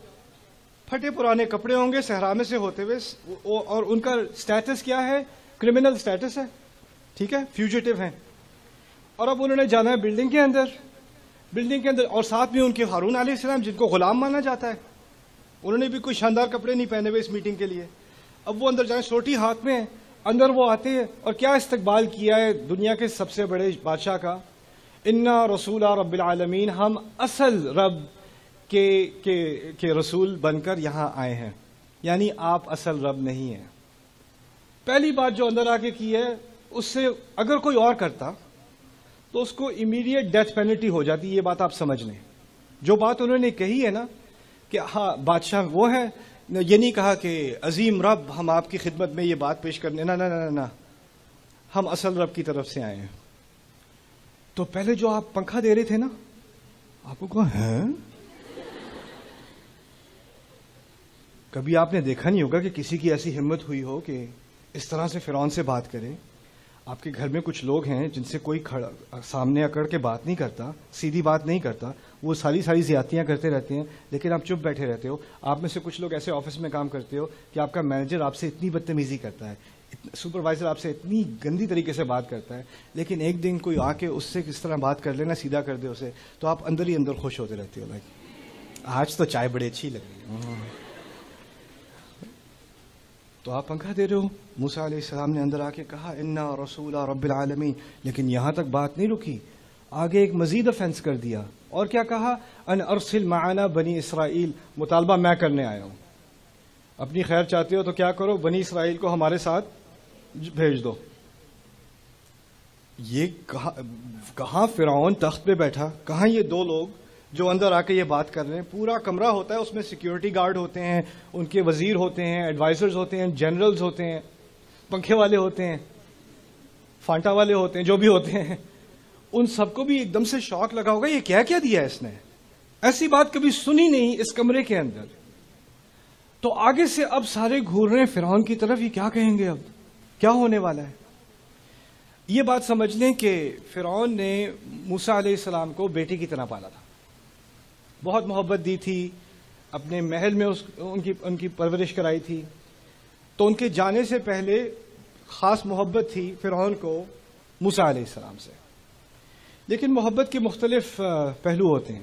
[SPEAKER 1] پھٹے پرانے کپڑے ہوں گے صحرا میں سے ہوتے ہوئے، اور ان کا سٹیٹس کیا ہے، کرمنل سٹیٹس ہے، ٹھیک ہے، فیوجیٹو ہیں. اور اب انہوں نے جانا ہے بلڈنگ کے اندر، اور ساتھ میں ان کے ہارون علیہ السلام جن کو غلام مانا جاتا ہے، انہوں نے بھی کوئی شاندار کپڑے نہیں پہنے ہوئے اس میٹنگ کے لیے. اب وہ اندر جائیں، سوٹی ہاتھ میں اندر وہ آتے ہیں، اور کیا استقبال کیا ہے دنیا کے سب سے بڑے بادشاہ کا، انا رسول رب العالمین، ہم اصل رب کے رسول بن کر یہاں آئے ہیں. یعنی آپ اصل رب نہیں ہیں. پہلی بات جو اندر آ کے کی ہے، اس سے اگر کوئی اور کرتا تو اس کو امیڈیٹ ڈیتھ پینلٹی ہو جاتی. یہ بات آپ سمجھ لیں. جو بات انہوں نے کہی ہے نا کہ ہاں بادشاہ وہ ہے، یہ نہیں کہا کہ عظیم رب ہم آپ کی خدمت میں یہ بات پیش کرنے، نہ، ہم اصل رب کی طرف سے آئے ہیں. تو پہلے جو آپ پنکھا دے رہے تھے نا، آپ کو کہا ہے، کبھی آپ نے دیکھا نہیں ہوگا کہ کسی کی ایسی ہمت ہوئی ہو کہ اس طرح سے فرعون سے بات کرے. آپ کے گھر میں کچھ لوگ ہیں جن سے کوئی سامنے اکڑ کے بات نہیں کرتا، سیدھی بات نہیں کرتا، وہ ساری زیادتیاں کرتے رہتے ہیں، لیکن آپ چپ بیٹھے رہتے ہو. آپ میں سے کچھ لوگ ایسے آفس میں کام کرتے ہو کہ آپ کا مینیجر آپ سے اتنی بدتمیزی کرتا ہے، سپروائزر آپ سے اتنی گندی طریقے سے بات کرتا ہے، لیکن ایک دن کوئی آ کے اس سے کس طرح بات کر لینا، سیدھا کر دے اسے، تو آپ اندر ہی اندر خوش ہوتے رہتے ہو، لائک آج تو چائے بڑی اچھی لگ رہی ہے. تو آپ پنکھا دے رہے ہو. موسیٰ علیہ السلام نے اندر آ کے کہا انا رسول رب العالمین، لیکن یہاں تک بات نہیں رکی، آگے ایک مزید افینس کر دیا. اور کیا کہا، ان ارسل معنا بنی اسرائیل، مطالبہ میں کرنے آیا ہوں. اپنی خیر چاہتے ہو تو کیا کرو، بنی اسرائیل کو ہمارے ساتھ بھیج دو. یہ کہاں فرعون تخت پہ بیٹھا، کہاں یہ دو لوگ جو اندر آ کے یہ بات کر رہے ہیں. پورا کمرہ ہوتا ہے، اس میں سیکیورٹی گارڈ ہوتے ہیں، ان کے وزیر ہوتے ہیں، ایڈوائزرز ہوتے ہیں، جنرلز ہوتے ہیں، پنکھے والے ہوتے ہیں، فانٹا والے ہوتے ہیں، جو بھی ہوتے ہیں. ان سب کو بھی ایک دم سے شوق لگا ہوگا، یہ کیا دیا اس نے، ایسی بات کبھی سنی نہیں اس کمرے کے اندر. تو آگے سے اب سارے گھور رہے ہیں فرعون کی طرف، یہ کیا کہیں گے، اب کیا ہونے والا ہے. یہ بات سمجھ لیں کہ فرعون نے موسیٰ علیہ السلام کو بیٹے کی طرح پالا تھا، بہت محبت دی تھی، اپنے محل میں ان کی پرورش کرائی تھی. تو ان کے جانے سے پہلے خاص محبت تھی فرعون کو موسیٰ علیہ السلام سے. لیکن محبت کے مختلف پہلو ہوتے ہیں.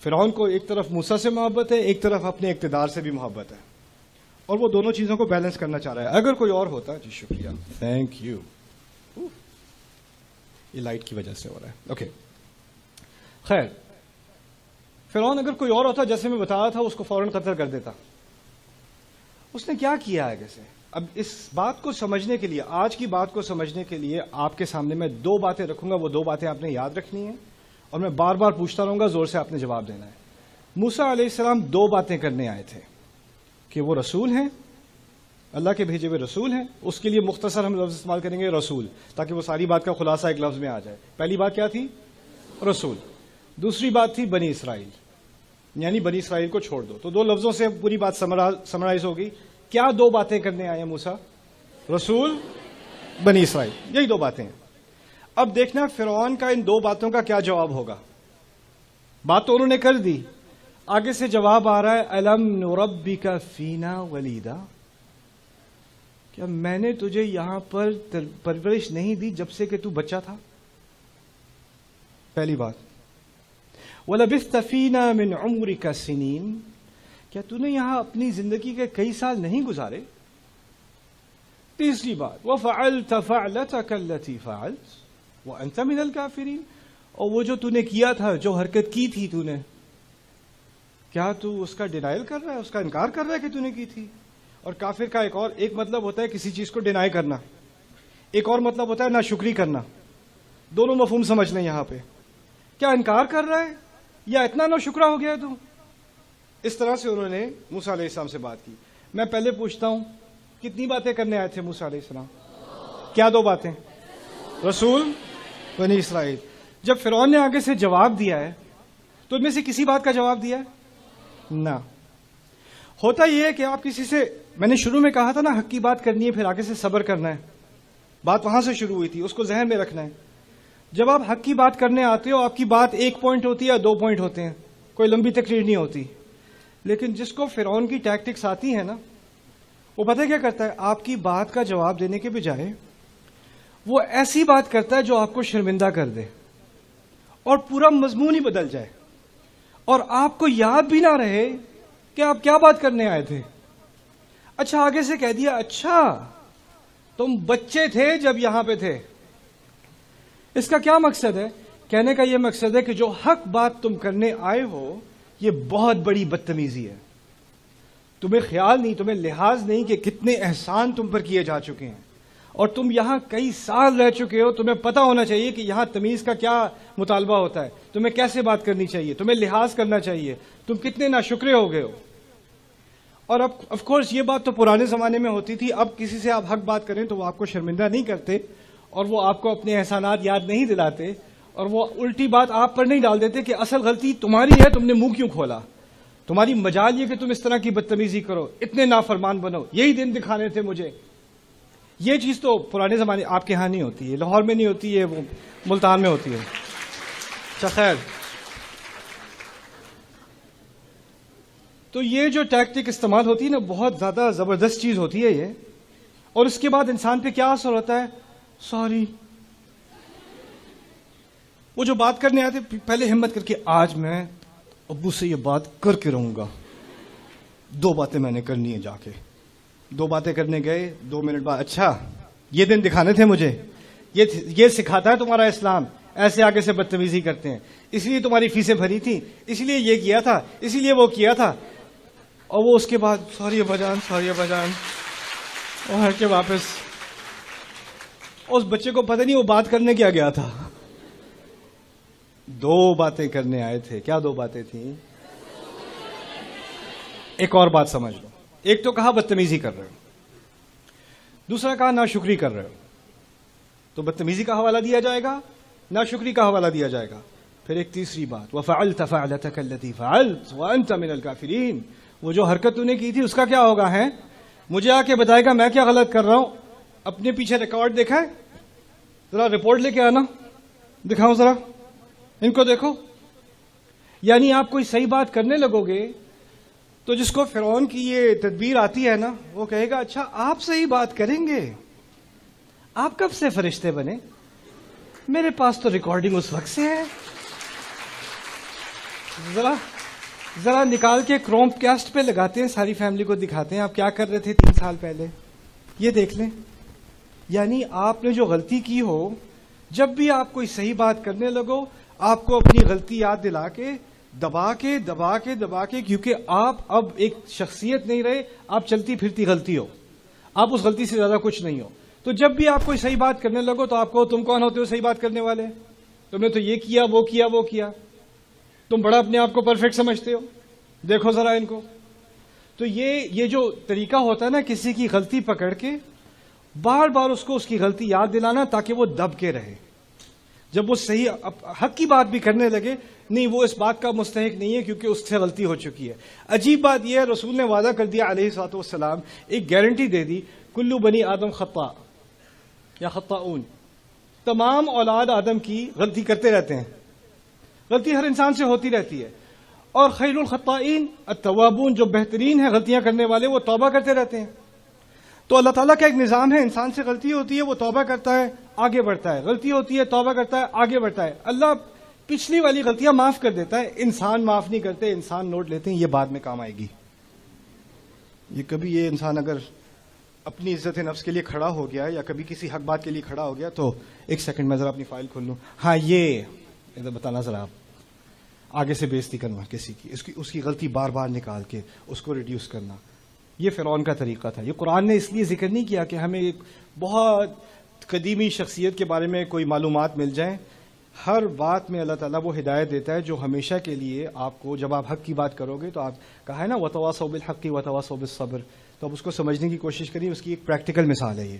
[SPEAKER 1] فرعون کو ایک طرف موسیٰ سے محبت ہے، ایک طرف اپنے اقتدار سے بھی محبت ہے. اور وہ دونوں چیزوں کو بیلنس کرنا چاہ رہا ہے. اگر کوئی اور ہوتا. جی شکریہ, تھینک یو. یہ لائٹ کی وجہ سے ہو رہا ہے. اوکے خیر, فرعون اگر کوئی اور ہوتا جیسے میں بتا رہا تھا اس کو فوراً قتل کر دیتا. اس نے کیا کیا آگے سے؟ اب اس بات کو سمجھنے کے لیے, آج کی بات کو سمجھنے کے لیے آپ کے سامنے میں دو باتیں رکھوں گا. وہ دو باتیں آپ نے یاد رکھنی ہیں اور میں بار بار پوچھتا رہوں گا, زور سے آپ نے جواب دینا ہے. موسیٰ علیہ السلام دو باتیں کرنے آئے تھے کہ وہ رسول ہیں, اللہ کے بھیجے ہوئے رسول ہیں. اس کے لیے مختصر ہم لفظ استعمال کریں گے رسول, تاکہ وہ ساری بات کا خلاصہ ایک لفظ میں آ جائے. پہلی بات کیا تھی؟ رسول. دوسری بات تھی بنی اسرائیل, یعنی بنی اسرائیل کو چھوڑ دو. تو دو لفظوں سے پوری بات سمرائز ہوگی. کیا دو باتیں کرنے آئے ہیں موسیٰ؟ رسول, بنی اسرائیل, یہی دو باتیں ہیں. اب دیکھنا فرعون کا ان دو باتوں کا کیا جواب ہوگا. بات تو انہوں نے کر دی, آگے سے جواب آ رہا ہے الم نربک فینا ولیدا, کیا میں نے تجھے یہاں پر پرورش نہیں دی جب سے کہ تو بچہ تھا؟ پہلی بات. وَلَبِثْتَ فِينَا مِنْ عُمْرِكَ سِنِينَ, کیا تو نے یہاں اپنی زندگی کے کئی سال نہیں گزارے؟ تیسری بات وَفَعَلْتَ فَعْلَتَكَ الَّتِي فَعَلْتَ وَأَنْتَ مِنَ الْكَافِرِينَ, اور وہ جو تو نے کیا تھا, جو حرکت کی تھی تو نے, کیا تو اس کا ڈینائل کر رہا ہے, اس کا انکار کر رہا ہے کہ تو نے کی تھی؟ اور کافر کا ایک مطلب ہوتا ہے کسی چیز کو ڈینائی کرنا, ایک اور مطلب ہوتا ہے ناشکری کرنا. دونوں مفہوم سمجھ لیں یہاں پہ. کیا انکار کر رہا ہے یا اتنا ناشکرا ہو گیا ہے تو؟ اس طرح سے انہوں نے موسیٰ علیہ السلام سے بات کی. میں پہلے پوچھتا ہوں, کتنی باتیں کرنے آئے تھے موسیٰ علیہ السلام؟ کیا دو باتیں؟ رسول, بنی اسرائیل. جب فرعون نے آگے سے جواب دیا ہے تو ان میں سے کسی بات کا جواب دیا ہے نہ. ہوتا یہ ہے کہ آپ کسی سے, میں نے شروع میں کہا تھا نا حق کی بات کرنی ہے, پھر آگے سے صبر کرنا ہے. بات وہاں سے شروع ہوئی تھی, اس کو ذہن میں رکھنا ہے. جب آپ حق کی بات کرنے آتے ہو, آپ کی بات ایک پوائنٹ ہوتی ہے یا دو پوائنٹ ہوتے ہیں, کوئی لمبی تقریر نہیں ہوتی. لیکن جس کو فرعون کی ٹیکٹکس آتی ہیں نا, وہ پتہ کیا کرتا ہے, آپ کی بات کا جواب دینے کے بجائے وہ ایسی بات کرتا ہے جو آپ کو شرمندہ کر دے اور پورا مضمون ہی بدل جائے, اور آپ کو یاد بھی نہ رہے کہ آپ کیا بات کرنے آئے تھے. اچھا آگے سے کہہ دیا, اچھا تم بچے تھے جب یہاں پہ تھے. اس کا کیا مقصد ہے؟ کہنے کا یہ مقصد ہے کہ جو حق بات تم کرنے آئے ہو یہ بہت بڑی بدتمیزی ہے. تمہیں خیال نہیں, تمہیں لحاظ نہیں کہ کتنے احسان تم پر کیے جا چکے ہیں, اور تم یہاں کئی سال رہ چکے ہو. تمہیں پتا ہونا چاہیے کہ یہاں تمیز کا کیا مطالبہ ہوتا ہے, تمہیں کیسے بات کرنی چاہیے, تمہیں لحاظ کرنا چاہیے. تم کتنے ناشکرے ہو گئے ہو. اور اب آف کورس یہ بات تو پرانے زمانے میں ہوتی تھی. اب کسی سے آپ حق بات کریں تو وہ آپ کو شرمندہ نہیں کرتے, اور وہ آپ کو اپنے احسانات یاد نہیں دلاتے, اور وہ الٹی بات آپ پر نہیں ڈال دیتے کہ اصل غلطی تمہاری ہے, تم نے منہ کیوں کھولا, تمہاری مجال یہ کہ تم اس طرح کی بدتمیزی کرو, اتنے نافرمان بنو, یہی دن دکھانے تھے مجھے. یہ چیز تو پرانے زمانے, آپ کے ہاں نہیں ہوتی ہے, لاہور میں نہیں ہوتی ہے, وہ ملتان میں ہوتی ہے. اچھا خیر, تو یہ جو ٹیکٹک استعمال ہوتی ہے نا, بہت زیادہ زبردست چیز ہوتی ہے یہ. اور اس کے بعد انسان پہ کیا اثر ہوتا ہے؟ سوری. وہ جو بات کرنے آتے پہلے ہمت کر کے, آج میں ابو سے یہ بات کر کے رہوں گا, دو باتیں میں نے کرنی ہے. جا کے دو باتیں کرنے گئے, 2 منٹ بعد, اچھا یہ دن دکھانے تھے مجھے, یہ سکھاتا ہے تمہارا اسلام, ایسے آگے سے بدتمیزی کرتے ہیں, اس لیے تمہاری فیسیں بھری تھی, اس لیے یہ کیا تھا, اس لیے وہ کیا تھا. اور وہ اس کے بعد سوری ابا جان, سوری ابا جان, اور ہٹ کے واپس. اس بچے کو پتہ نہیں وہ بات کرنے کیا گیا تھا. دو باتیں کرنے آئے تھے. کیا دو باتیں تھیں؟ ایک اور بات سمجھ لو. ایک تو کہا بدتمیزی کر رہے ہو, دوسرا کہا ناشکری کر رہے ہو. تو بدتمیزی کا حوالہ دیا جائے گا, ناشکری کا حوالہ دیا جائے گا. پھر ایک تیسری بات, وَفَعَلْتَ فَعْلَتَكَ الَّتِي فَعَلْتَ وَأَنْتَ مِنَ الْكَافِرِينَ, وہ جو حرکت تو نے کی تھی اس کا کیا ہوگا ہے؟ مجھے آ کے بتائے گا میں کیا غلط کر رہا ہوں. اپنے پیچھے ریکارڈ دیکھا ہے؟ ذرا رپورٹ لے کے آنا, دکھاؤ ذرا ان کو, دیکھو. یعنی آپ کوئی صحیح بات کرنے لگو گے تو جس کو فرعون کی یہ تدبیر آتی ہے نا, وہ کہے گا اچھا آپ صحیح بات کریں گے, آپ کب سے فرشتے بنے؟ میرے پاس تو ریکارڈنگ اس وقت سے ہے. ذرا نکال کے کروم کاسٹ پہ لگاتے ہیں، ساری فیملی کو دکھاتے ہیں آپ کیا کر رہے تھے 3 سال پہلے، یہ دیکھ لیں. یعنی آپ نے جو غلطی کی ہو، جب بھی آپ کوئی صحیح بات کرنے لگو آپ کو اپنی غلطی یاد دلا کے دبا کے کیونکہ آپ اب ایک شخصیت نہیں رہے، آپ چلتی پھرتی غلطی ہو، آپ اس غلطی سے زیادہ کچھ نہیں ہو. تو جب بھی آپ کوئی صحیح بات کرنے لگو تو آپ کو تم کون ہوتے ہو صحیح بات کرنے والے، تم نے تو یہ کیا وہ کیا وہ کیا، تم بڑا اپنے آپ کو پرفیکٹ سمجھتے ہو، دیکھو ذرا ان کو. تو یہ جو طریقہ ہوتا ہے نا کسی کی غلطی پکڑ کے بار بار اس کو اس کی غلطی یاد دلانا تاکہ وہ دب کے رہے. جب وہ صحیح حق کی بات بھی کرنے لگے، نہیں وہ اس بات کا مستحق نہیں ہے کیونکہ اس سے غلطی ہو چکی ہے. عجیب بات یہ ہے رسول نے وعدہ کر دیا علیہ الصلوۃ والسلام، ایک گارنٹی دے دی، کلو بنی آدم خطا یا خطاؤن، تمام اولاد آدم کی غلطی کرتے رہتے ہیں، غلطی ہر انسان سے ہوتی رہتی ہے. اور خیر الخطائین التوابون، جو بہترین ہیں غلطیاں کرنے والے وہ توبہ کرتے رہتے ہیں. تو اللہ تعالیٰ کا ایک نظام ہے، انسان سے غلطی ہوتی ہے وہ توبہ کرتا ہے آگے بڑھتا ہے، غلطی ہوتی ہے توبہ کرتا ہے آگے بڑھتا ہے. اللہ پچھلی والی غلطیاں معاف کر دیتا ہے، انسان معاف نہیں کرتے، انسان نوٹ لیتے ہیں، یہ بعد میں کام آئے گی. یہ کبھی یہ انسان اگر اپنی عزت نفس کے لیے کھڑا ہو گیا یا کبھی کسی حق بات کے لیے کھڑا ہو گیا تو ایک سیکنڈ میں ذرا اپنی فائل کھول لوں. ہاں یہ ادھر بتانا ذرا، آپ آگے سے بےزتی کرنا کسی کی، اس کی غلطی بار بار نکال کے اس کو ریڈیوس کرنا، یہ فرعون کا طریقہ تھا. یہ قرآن نے اس لیے ذکر نہیں کیا کہ ہمیں ایک بہت قدیمی شخصیت کے بارے میں کوئی معلومات مل جائیں. ہر بات میں اللہ تعالیٰ وہ ہدایت دیتا ہے جو ہمیشہ کے لیے آپ کو، جب آپ حق کی بات کرو گے تو آپ کہا ہے نا وتواصوا بالحق وتواصوا بالصبر، تو آپ اس کو سمجھنے کی کوشش کریے. اس کی ایک پریکٹیکل مثال ہے یہ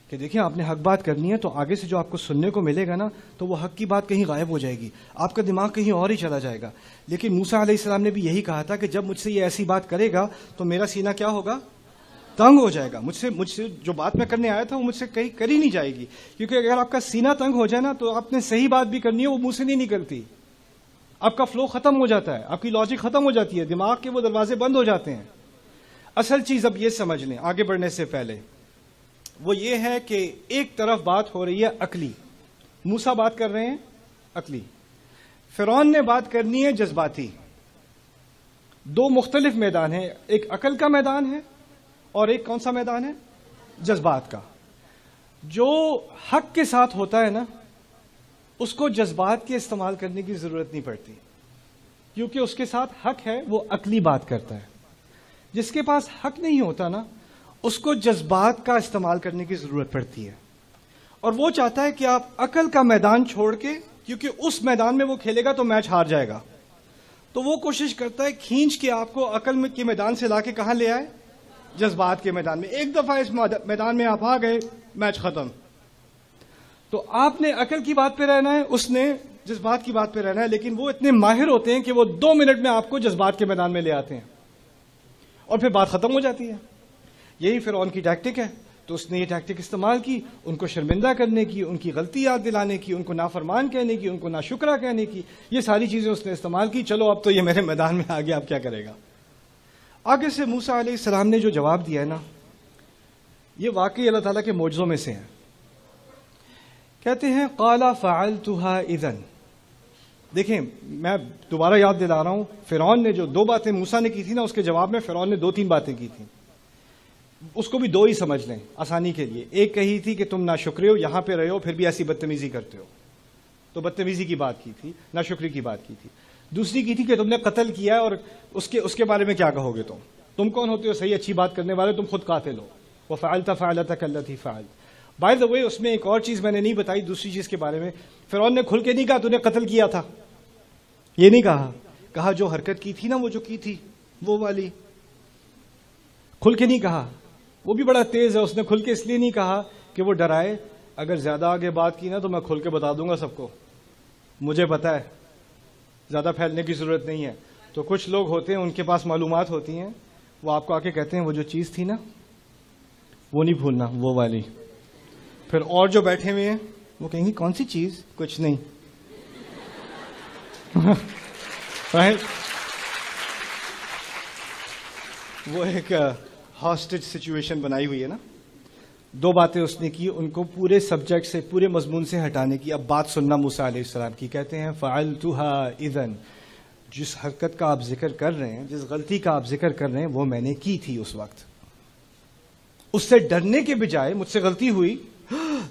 [SPEAKER 1] کہ دیکھیں آپ نے حق بات کرنی ہے تو آگے سے جو آپ کو سننے کو ملے گا نا تو وہ حق کی بات کہیں غائب ہو جائے گی، آپ کا دماغ کہیں اور ہی چلا جائے گا. لیکن موسیٰ علیہ السلام نے بھی یہی کہا تھا کہ جب مجھ سے یہ ایسی بات کرے گا تو میرا سینہ کیا ہوگا، تنگ ہو جائے گا. مجھ سے جو بات میں کرنے آیا تھا وہ مجھ سے کہیں کری نہیں جائے گی، کیونکہ اگر آپ کا سینہ تنگ ہو جائے نا تو آپ نے صحیح بات بھی کرنی ہے وہ منہ سے نہیں نکلتی، آپ کا فلو ختم ہو جاتا ہے، آپ کی لاجک ختم ہو جاتی ہے، دماغ کے وہ دروازے بند ہو جاتے ہیں. اصل چیز اب یہ سمجھ لیں آگے بڑھنے سے پہلے، وہ یہ ہے کہ ایک طرف بات ہو رہی ہے عقلی، موسیٰ بات کر رہے ہیں عقلی، فرعون نے بات کرنی ہے جذباتی. دو مختلف میدان ہیں، ایک عقل کا میدان ہے اور ایک کون سا میدان ہے، جذبات کا. جو حق کے ساتھ ہوتا ہے نا اس کو جذبات کے استعمال کرنے کی ضرورت نہیں پڑتی، کیونکہ اس کے ساتھ حق ہے، وہ عقلی بات کرتا ہے. جس کے پاس حق نہیں ہوتا نا اس کو جذبات کا استعمال کرنے کی ضرورت پڑتی ہے، اور وہ چاہتا ہے کہ آپ عقل کا میدان چھوڑ کے، کیونکہ اس میدان میں وہ کھیلے گا تو میچ ہار جائے گا، تو وہ کوشش کرتا ہے کھینچ کے آپ کو عقل کے میدان سے لا کے کہاں لے آئے، جذبات کے میدان میں. ایک دفعہ اس میدان میں آپ آ گئے میچ ختم. تو آپ نے عقل کی بات پہ رہنا ہے، اس نے جذبات کی بات پہ رہنا ہے. لیکن وہ اتنے ماہر ہوتے ہیں کہ وہ 2 منٹ میں آپ کو جذبات کے میدان میں لے آتے ہیں اور پھر بات ختم ہو جاتی ہے. یہی فرعون کی ٹیکٹک ہے. تو اس نے یہ ٹیکٹک استعمال کی ان کو شرمندہ کرنے کی، ان کی غلطی یاد دلانے کی، ان کو نافرمان کہنے کی، ان کو ناشکرہ کہنے کی، یہ ساری چیزیں اس نے استعمال کی. چلو اب تو یہ میرے میدان میں آ گیا، اب کیا کرے گا. آگے سے موسیٰ علیہ السلام نے جو جواب دیا ہے نا یہ واقعی اللہ تعالیٰ کے معجزوں میں سے ہیں. کہتے ہیں قال فعلتها اذا. دیکھیں میں دوبارہ یاد دلا رہا ہوں، فرعون نے جو 2 باتیں موسیٰ نے کی تھی نا اس کے جواب میں فرعون نے 2-3 باتیں کی تھیں. اس کو بھی 2 ہی سمجھ لیں آسانی کے لیے. ایک کہی تھی کہ تم ناشکرے ہو، یہاں پہ رہے ہو پھر بھی ایسی بدتمیزی کرتے ہو، تو بدتمیزی کی بات کی تھی، ناشکری کی بات کی تھی. دوسری کی تھی کہ تم نے قتل کیا ہے اور اس کے بارے میں کیا کہو گے، تم کون ہوتے ہو صحیح اچھی بات کرنے والے، تم خود قاتل ہو. وفعلت فعلتك التي فعلت. بائی دا وے اس میں ایک اور چیز میں نے نہیں بتائی دوسری چیز کے بارے میں. فرعون نے کھل کے نہیں کہا تو نے قتل کیا تھا، یہ نہیں کہا جو حرکت کی تھی نا وہ جو کی تھی وہ والی، کھل کے نہیں کہا. وہ بھی بڑا تیز ہے، اس نے کھل کے اس لیے نہیں کہا کہ وہ ڈرائے، اگر زیادہ آگے بات کی نا تو میں کھل کے بتا دوں گا سب کو، مجھے پتا ہے، زیادہ پھیلنے کی ضرورت نہیں ہے. تو کچھ لوگ ہوتے ہیں ان کے پاس معلومات ہوتی ہیں، وہ آپ کو آ کے کہتے ہیں وہ جو چیز تھی نا وہ نہیں بھولنا، وہ والی. پھر اور جو بیٹھے ہوئے ہیں وہ کہیں گے کون سی چیز، کچھ نہیں. وہ ایک ہاسٹیج سچویشن بنائی ہوئی ہے نا. 2 باتیں اس نے کی ان کو پورے سبجیکٹ سے، پورے مضمون سے ہٹانے کی. اب بات سننا موسیٰ علیہ السلام کی. کہتے ہیں فعلتها اذا، جس حرکت کا آپ ذکر کر رہے ہیں، جس غلطی کا آپ ذکر کر رہے ہیں، وہ میں نے کی تھی اس وقت. اس سے ڈرنے کے بجائے مجھ سے غلطی ہوئی،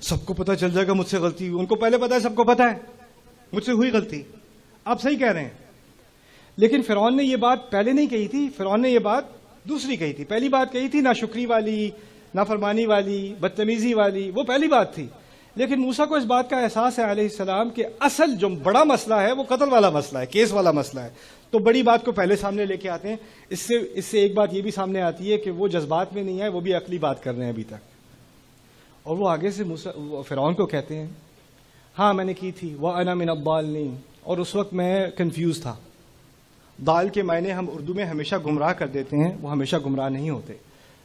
[SPEAKER 1] سب کو پتہ چل جائے گا مجھ سے غلطی ہوئی. ان کو پہلے پتا ہے، سب کو پتا ہے مجھ سے ہوئی غلطی. آپ صحیح کہہ رہے ہیں. لیکن فرعون نے یہ بات پہلے نہیں کہی تھی، فرعون نے یہ بات دوسری کہی تھی. پہلی بات کہی تھی ناشکری والی، نافرمانی والی، بدتمیزی والی، وہ پہلی بات تھی. لیکن موسیٰ کو اس بات کا احساس ہے علیہ السلام کہ اصل جو بڑا مسئلہ ہے وہ قتل والا مسئلہ ہے، کیس والا مسئلہ ہے. تو بڑی بات کو پہلے سامنے لے کے آتے ہیں. اس سے ایک بات یہ بھی سامنے آتی ہے کہ وہ جذبات میں نہیں آئے، وہ بھی عقلی بات کر رہے ہیں ابھی تک. اور وہ آگے سے فرعون کو کہتے ہیں ہاں میں نے کی تھی، وَأَنَا مِنَ الضَّالِّينَ. اور اس وقت میں کنفیوز تھا. ضال کے معنی ہم اردو میں ہمیشہ گمراہ کر دیتے ہیں، وہ ہمیشہ گمراہ نہیں ہوتے.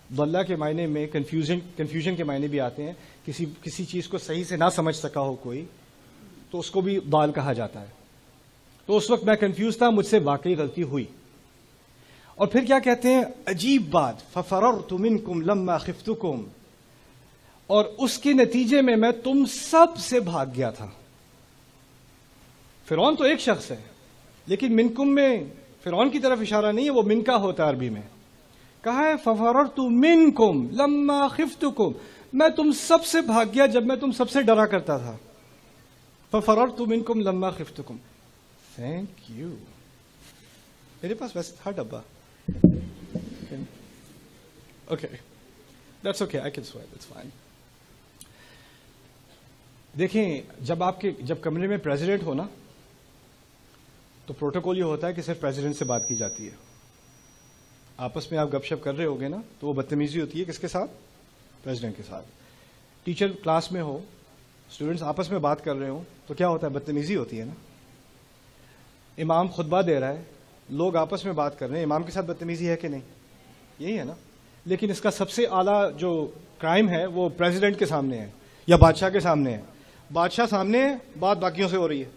[SPEAKER 1] ضلع کے معنی میں کنفیوژن کے معنی بھی آتے ہیں. کسی چیز کو صحیح سے نہ سمجھ سکا ہو کوئی تو اس کو بھی ضال کہا جاتا ہے. تو اس وقت میں کنفیوز تھا، مجھ سے واقعی غلطی ہوئی. اور پھر کیا کہتے ہیں، عجیب بات، فَفَرَرْتُ مِنْكُمْ لَمَّا خِفْتُكُمْ. اور اس کے نتیجے میں تم سب سے بھاگ گیا تھا. فرعون تو ایک شخص ہے، لیکن منکم میں فرعون کی طرف اشارہ نہیں ہے، وہ من کا ہوتا ہے عربی میں. کہا ہے فَفَرَرْتُ مِنْكُمْ لَمَّا خِفْتُكُمْ، میں تم سب سے بھاگ گیا جب میں تم سب سے ڈرا کرتا تھا. فَفَرَرْتُ مِنْكُمْ لَمَّا خِفْتُكُمْ. Thank you. میرے پاس ویسے تھا ڈبہ. Okay that's okay, I can sweep, it's fine. دیکھیں جب کمرے میں پریزیڈنٹ ہو نا تو پروٹوکول یہ ہوتا ہے کہ صرف پریزیڈنٹ سے بات کی جاتی ہے. آپس میں آپ گپ شپ کر رہے ہوگے نا تو وہ بدتمیزی ہوتی ہے کس کے ساتھ؟ پریزیڈنٹ کے ساتھ. ٹیچر کلاس میں ہو، اسٹوڈنٹس آپس میں بات کر رہے ہوں تو کیا ہوتا ہے؟ بدتمیزی ہوتی ہے نا. امام خطبہ دے رہا ہے، لوگ آپس میں بات کر رہے ہیں، امام کے ساتھ بدتمیزی ہے کہ نہیں؟ یہی ہے نا. لیکن اس کا سب سے اعلیٰ جو کرائم ہے وہ پریزیڈنٹ کے سامنے ہے یا بادشاہ کے سامنے ہے. بادشاہ سامنے ہے، بات باقیوں سے ہو رہی ہے.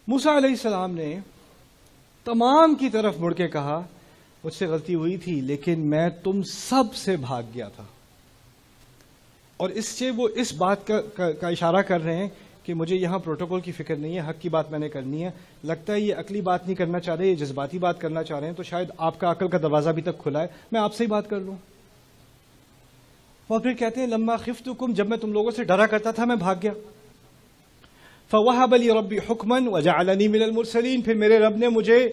[SPEAKER 1] موسیٰ علیہ السلام نے تمام کی طرف مڑ کے کہا مجھ سے غلطی ہوئی تھی لیکن میں تم سب سے بھاگ گیا تھا. اور اس سے وہ اس بات کا اشارہ کر رہے ہیں کہ مجھے یہاں پروٹوکول کی فکر نہیں ہے، حق کی بات میں نے کرنی ہے. لگتا ہے یہ عقلی بات نہیں کرنا چاہ رہے، یہ جذباتی بات کرنا چاہ رہے ہیں. تو شاید آپ کا عقل کا دروازہ ابھی تک کھلا ہے، میں آپ سے ہی بات کر لوں. اور پھر کہتے ہیں لما خفتکم، جب میں تم لوگوں سے ڈرا کرتا تھا میں بھاگ گیا. فوہب لی ربی حکما وجعلنی من المرسلین، پھر میرے رب نے مجھے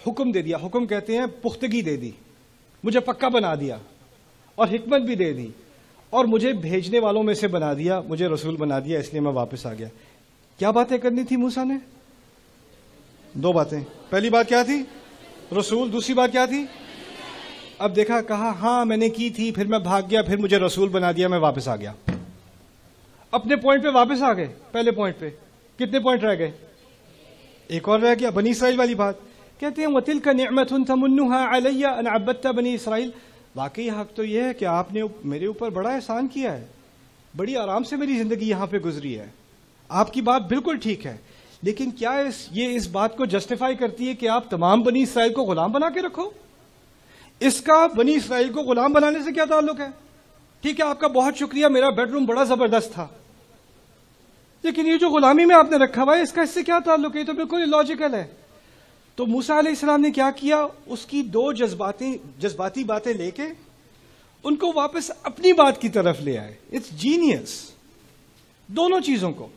[SPEAKER 1] حکم دے دیا. حکم کہتے ہیں پختگی دے دی، مجھے پکا بنا دیا، اور حکمت بھی دے دی، اور مجھے بھیجنے والوں میں سے بنا دیا، مجھے رسول بنا دیا. اس لیے میں واپس آ گیا. کیا باتیں کرنی تھی موسیٰ نے؟ دو باتیں. پہلی بات کیا تھی؟ رسول. دوسری بات کیا تھی؟ اب دیکھا، کہا ہاں میں نے کی تھی، پھر میں بھاگ گیا، پھر مجھے رسول بنا دیا، میں واپس آ گیا. اپنے پوائنٹ پہ واپس آ گئے. پہلے پوائنٹ پہ کتنے پوائنٹ رہ گئے؟ ایک اور رہ گیا، بنی اسرائیل والی بات. کہتے ہیں وَتِلْكَ نِعْمَةٌ تَمُنُّهَا عَلَيَّ أَنْ عَبَّدْتَ بَنِي اسرائیل. واقعی حق تو یہ ہے کہ آپ نے میرے اوپر بڑا احسان کیا ہے، بڑی آرام سے میری زندگی یہاں پہ گزری ہے. آپ کی بات بالکل ٹھیک ہے، لیکن کیا یہ اس بات کو جسٹیفائی کرتی ہے کہ آپ تمام بنی اسرائیل کو غلام بنا کے رکھو؟ اس کا بنی اسرائیل کو غلام بنانے سے کیا تعلق ہے؟ ٹھیک ہے آپ کا بہت شکریہ، میرا بیڈ روم بڑا زبردست تھا، لیکن یہ جو غلامی میں آپ نے رکھا ہوا ہے اس کا اس سے کیا تعلق ہے؟ یہ تو بالکل اللاجیکل ہے. تو موسیٰ علیہ السلام نے کیا کیا؟ اس کی دو جذباتی باتیں لے کے ان کو واپس اپنی بات کی طرف لے آئے. اٹس جینیس دونوں چیزوں کو.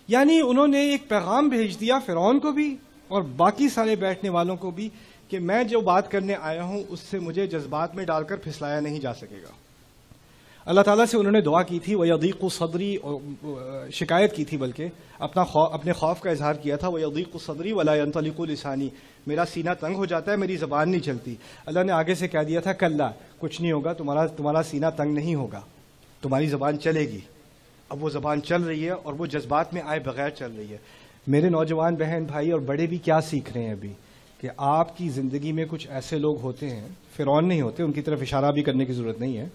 [SPEAKER 1] یعنی انہوں نے ایک پیغام بھیج دیا فرعون کو بھی اور باقی سارے بیٹھنے والوں کو بھی کہ میں جو بات کرنے آیا ہوں اس سے مجھے جذبات میں ڈال کر پھسلایا نہیں جا سکے گا. اللہ تعالیٰ سے انہوں نے دعا کی تھی وَيَضِيقُ صَدْرِي، اور شکایت کی تھی، بلکہ اپنے خوف کا اظہار کیا تھا وَيَضِيقُ صَدْرِي وَلَا يَنطَلِقُ لِسَانِي، میرا سینہ تنگ ہو جاتا ہے، میری زبان نہیں چلتی. اللہ نے آگے سے کہہ دیا تھا کلا، کچھ نہیں ہوگا، تمہارا سینہ تنگ نہیں ہوگا، تمہاری زبان چلے گی. اب وہ زبان چل رہی ہے اور وہ جذبات میں آئے بغیر چل رہی ہے. میرے نوجوان بہن بھائی اور بڑے بھی کیا سیکھ رہے ہیں ابھی کہ آپ کی زندگی میں کچھ ایسے لوگ ہوتے ہیں، فرعون نہیں ہوتے، ان کی طرف اشارہ بھی کرنے کی ضرورت نہیں ہے،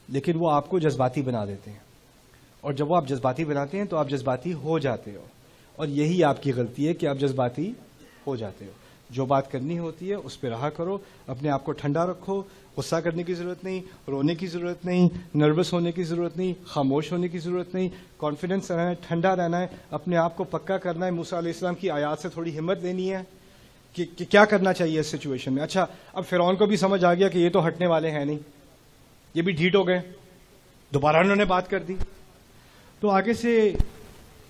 [SPEAKER 1] لیکن وہ آپ کو جذباتی بنا دیتے ہیں. اور جب وہ آپ جذباتی بناتے ہیں تو آپ جذباتی ہو جاتے ہو، اور یہی آپ کی غلطی ہے کہ آپ جذباتی ہو جاتے ہو. جو بات کرنی ہوتی ہے اس پہ رہا کرو، اپنے آپ کو ٹھنڈا رکھو، غصہ کرنے کی ضرورت نہیں، رونے کی ضرورت نہیں، نروس ہونے کی ضرورت نہیں، خاموش ہونے کی ضرورت نہیں، کانفیڈنس رہنا ہے، ٹھنڈا رہنا ہے، اپنے آپ کو پکا کرنا ہے، موسیٰ علیہ السلام کی آیات سے تھوڑی ہمت لینی ہے کہ کیا کرنا چاہیے اس سچویشن میں۔ اچھا اب فرعون کو بھی سمجھ آ گیا کہ یہ تو ہٹنے والے ہیں نہیں، یہ بھی ڈھیٹ ہو گئے، دوبارہ انہوں نے بات کر دی، تو آگے سے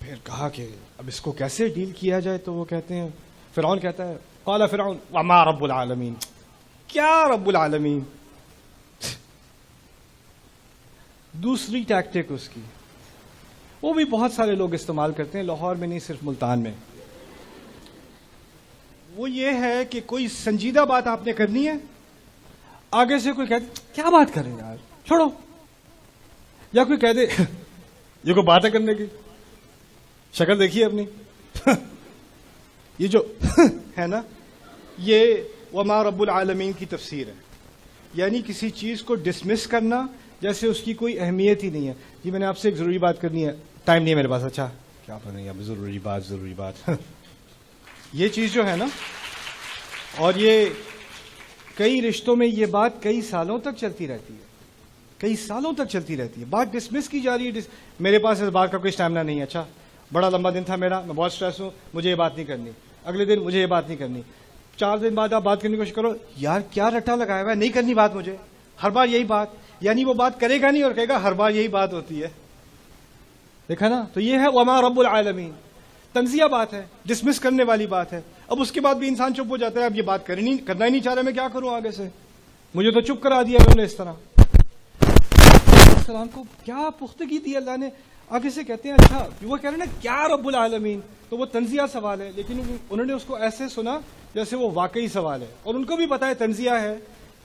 [SPEAKER 1] پھر کہا کہ اب اس کو کیسے ڈیل کیا جائے، تو وہ کہتے ہیں، فرعون کہتا ہے قال فرعون وما رب العالمین، کیا رب العالمین، دوسری ٹیکٹک اس کی، وہ بھی بہت سارے لوگ استعمال کرتے ہیں، لاہور میں نہیں صرف ملتان میں، وہ یہ ہے کہ کوئی سنجیدہ بات آپ نے کرنی ہے، آگے سے کوئی کہتے کیا بات کریں یار چھوڑو، یا کوئی کہہ دے یہ کوئی بات ہے کرنے کی، شکل دیکھیے اپنی یہ جو ہے نا، یہ وما رب العالمین کی تفسیر ہے، یعنی کسی چیز کو ڈسمس کرنا جیسے اس کی کوئی اہمیت ہی نہیں ہے۔ جی میں نے آپ سے ایک ضروری بات کرنی ہے، ٹائم نہیں ہے میرے پاس، اچھا کیا پتہ نہیں اب ضروری بات یہ چیز جو ہے نا، اور یہ کئی رشتوں میں یہ بات کئی سالوں تک چلتی رہتی ہے، کئی سالوں تک چلتی رہتی ہے، بات ڈسمس کی جا رہی ہے، میرے پاس اس بات کا کوئی اسٹیمنا نہیں ہے، اچھا بڑا لمبا دن تھا میرا، میں بہت اسٹریس ہوں، مجھے یہ بات نہیں کرنی، اگلے دن مجھے یہ بات نہیں کرنی، 4 دن بعد آپ بات کرنے کی کوشش کرو، یار کیا رٹا لگایا ہوا ہے، نہیں کرنی بات مجھے، ہر بار یہی بات، یعنی وہ بات کرے گا نہیں اور کہے گا ہر بار یہی بات ہوتی ہے، دیکھا نا، تو یہ ہے وما رب العالمین، تنزیہ بات ہے، ڈسمس کرنے والی بات ہے۔ اب اس کے بعد بھی انسان چپ ہو جاتا ہے، اب یہ بات کرنا ہی نہیں چاہ رہا، میں کیا کروں آگے سے، مجھے تو چپ کرا دیا انہوں نے اس طرح۔ السلام کو کیا پختگی دی اللہ نے، آگے سے کہتے ہیں اچھا وہ کہہ رہے ہیں نا کیا رب العالمین، تو وہ تنزیہ سوال ہے، لیکن انہوں نے اس کو ایسے سنا جیسے وہ واقعی سوال ہے، اور ان کو بھی پتا ہے تنزیہ ہے،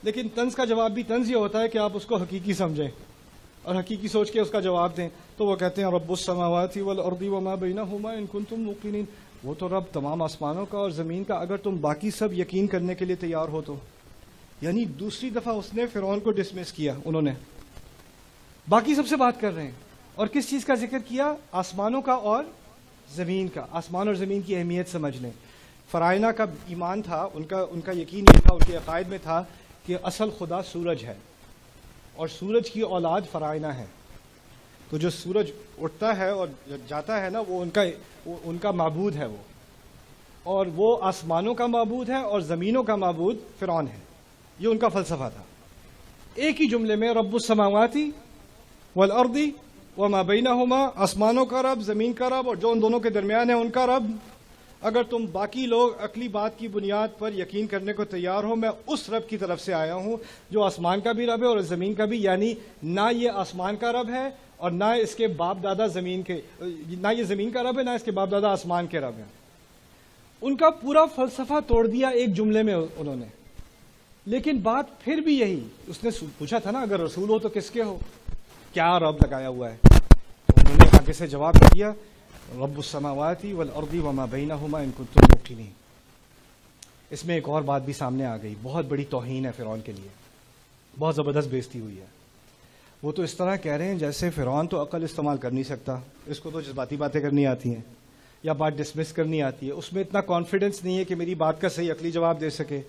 [SPEAKER 1] لیکن طنز کا جواب بھی طنز یہ ہوتا ہے کہ آپ اس کو حقیقی سمجھیں اور حقیقی سوچ کے اس کا جواب دیں۔ تو وہ کہتے ہیں رب السماوات والارض وما بینہما ان کنتم موقنین، وہ تو رب تمام آسمانوں کا اور زمین کا اگر تم باقی سب یقین کرنے کے لیے تیار ہو تو، یعنی دوسری دفعہ اس نے فرعون کو ڈسمس کیا، انہوں نے باقی سب سے بات کر رہے ہیں، اور کس چیز کا ذکر کیا، آسمانوں کا اور زمین کا، آسمان اور زمین کی اہمیت سمجھ لیں۔ فرائضہ کا ایمان تھا، ان کا یقین یہ تھا، ان کے عقائد میں تھا کہ اصل خدا سورج ہے اور سورج کی اولاد فرائضہ ہے، تو جو سورج اٹھتا ہے اور جاتا ہے نا وہ ان کا معبود ہے وہ، اور وہ آسمانوں کا معبود ہے اور زمینوں کا معبود فرعون ہے، یہ ان کا فلسفہ تھا۔ ایک ہی جملے میں رب السماوات والارض وما بینہما، آسمانوں کا رب، زمین کا رب، اور جو ان دونوں کے درمیان ہے ان کا رب، اگر تم باقی لوگ عقلی بات کی بنیاد پر یقین کرنے کو تیار ہو، میں اس رب کی طرف سے آیا ہوں جو آسمان کا بھی رب ہے اور زمین کا بھی، یعنی نہ یہ آسمان کا رب ہے اور نہ اس کے باپ دادا زمین کے، نہ یہ زمین کا رب ہے نہ اس کے باپ دادا آسمان کے رب ہیں۔ ان کا پورا فلسفہ توڑ دیا ایک جملے میں انہوں نے، لیکن بات پھر بھی یہی، اس نے پوچھا تھا نا اگر رسول ہو تو کس کے ہو، کیا رب لگایا ہوا ہے، انہوں نے آگے سے جواب دیا رب السماوات والارض وما بینہما ان کنتم موقنین۔ اس میں ایک اور بات بھی سامنے آ گئی، بہت بڑی توہین ہے فرعون کے لیے، بہت زبردست بےزتی ہوئی ہے۔ وہ تو اس طرح کہہ رہے ہیں جیسے فرعون تو عقل استعمال کر نہیں سکتا، اس کو تو جذباتی باتیں کرنی آتی ہیں یا بات ڈسمس کرنی آتی ہے، اس میں اتنا کانفیڈنس نہیں ہے کہ میری بات کا صحیح عقلی جواب دے سکے،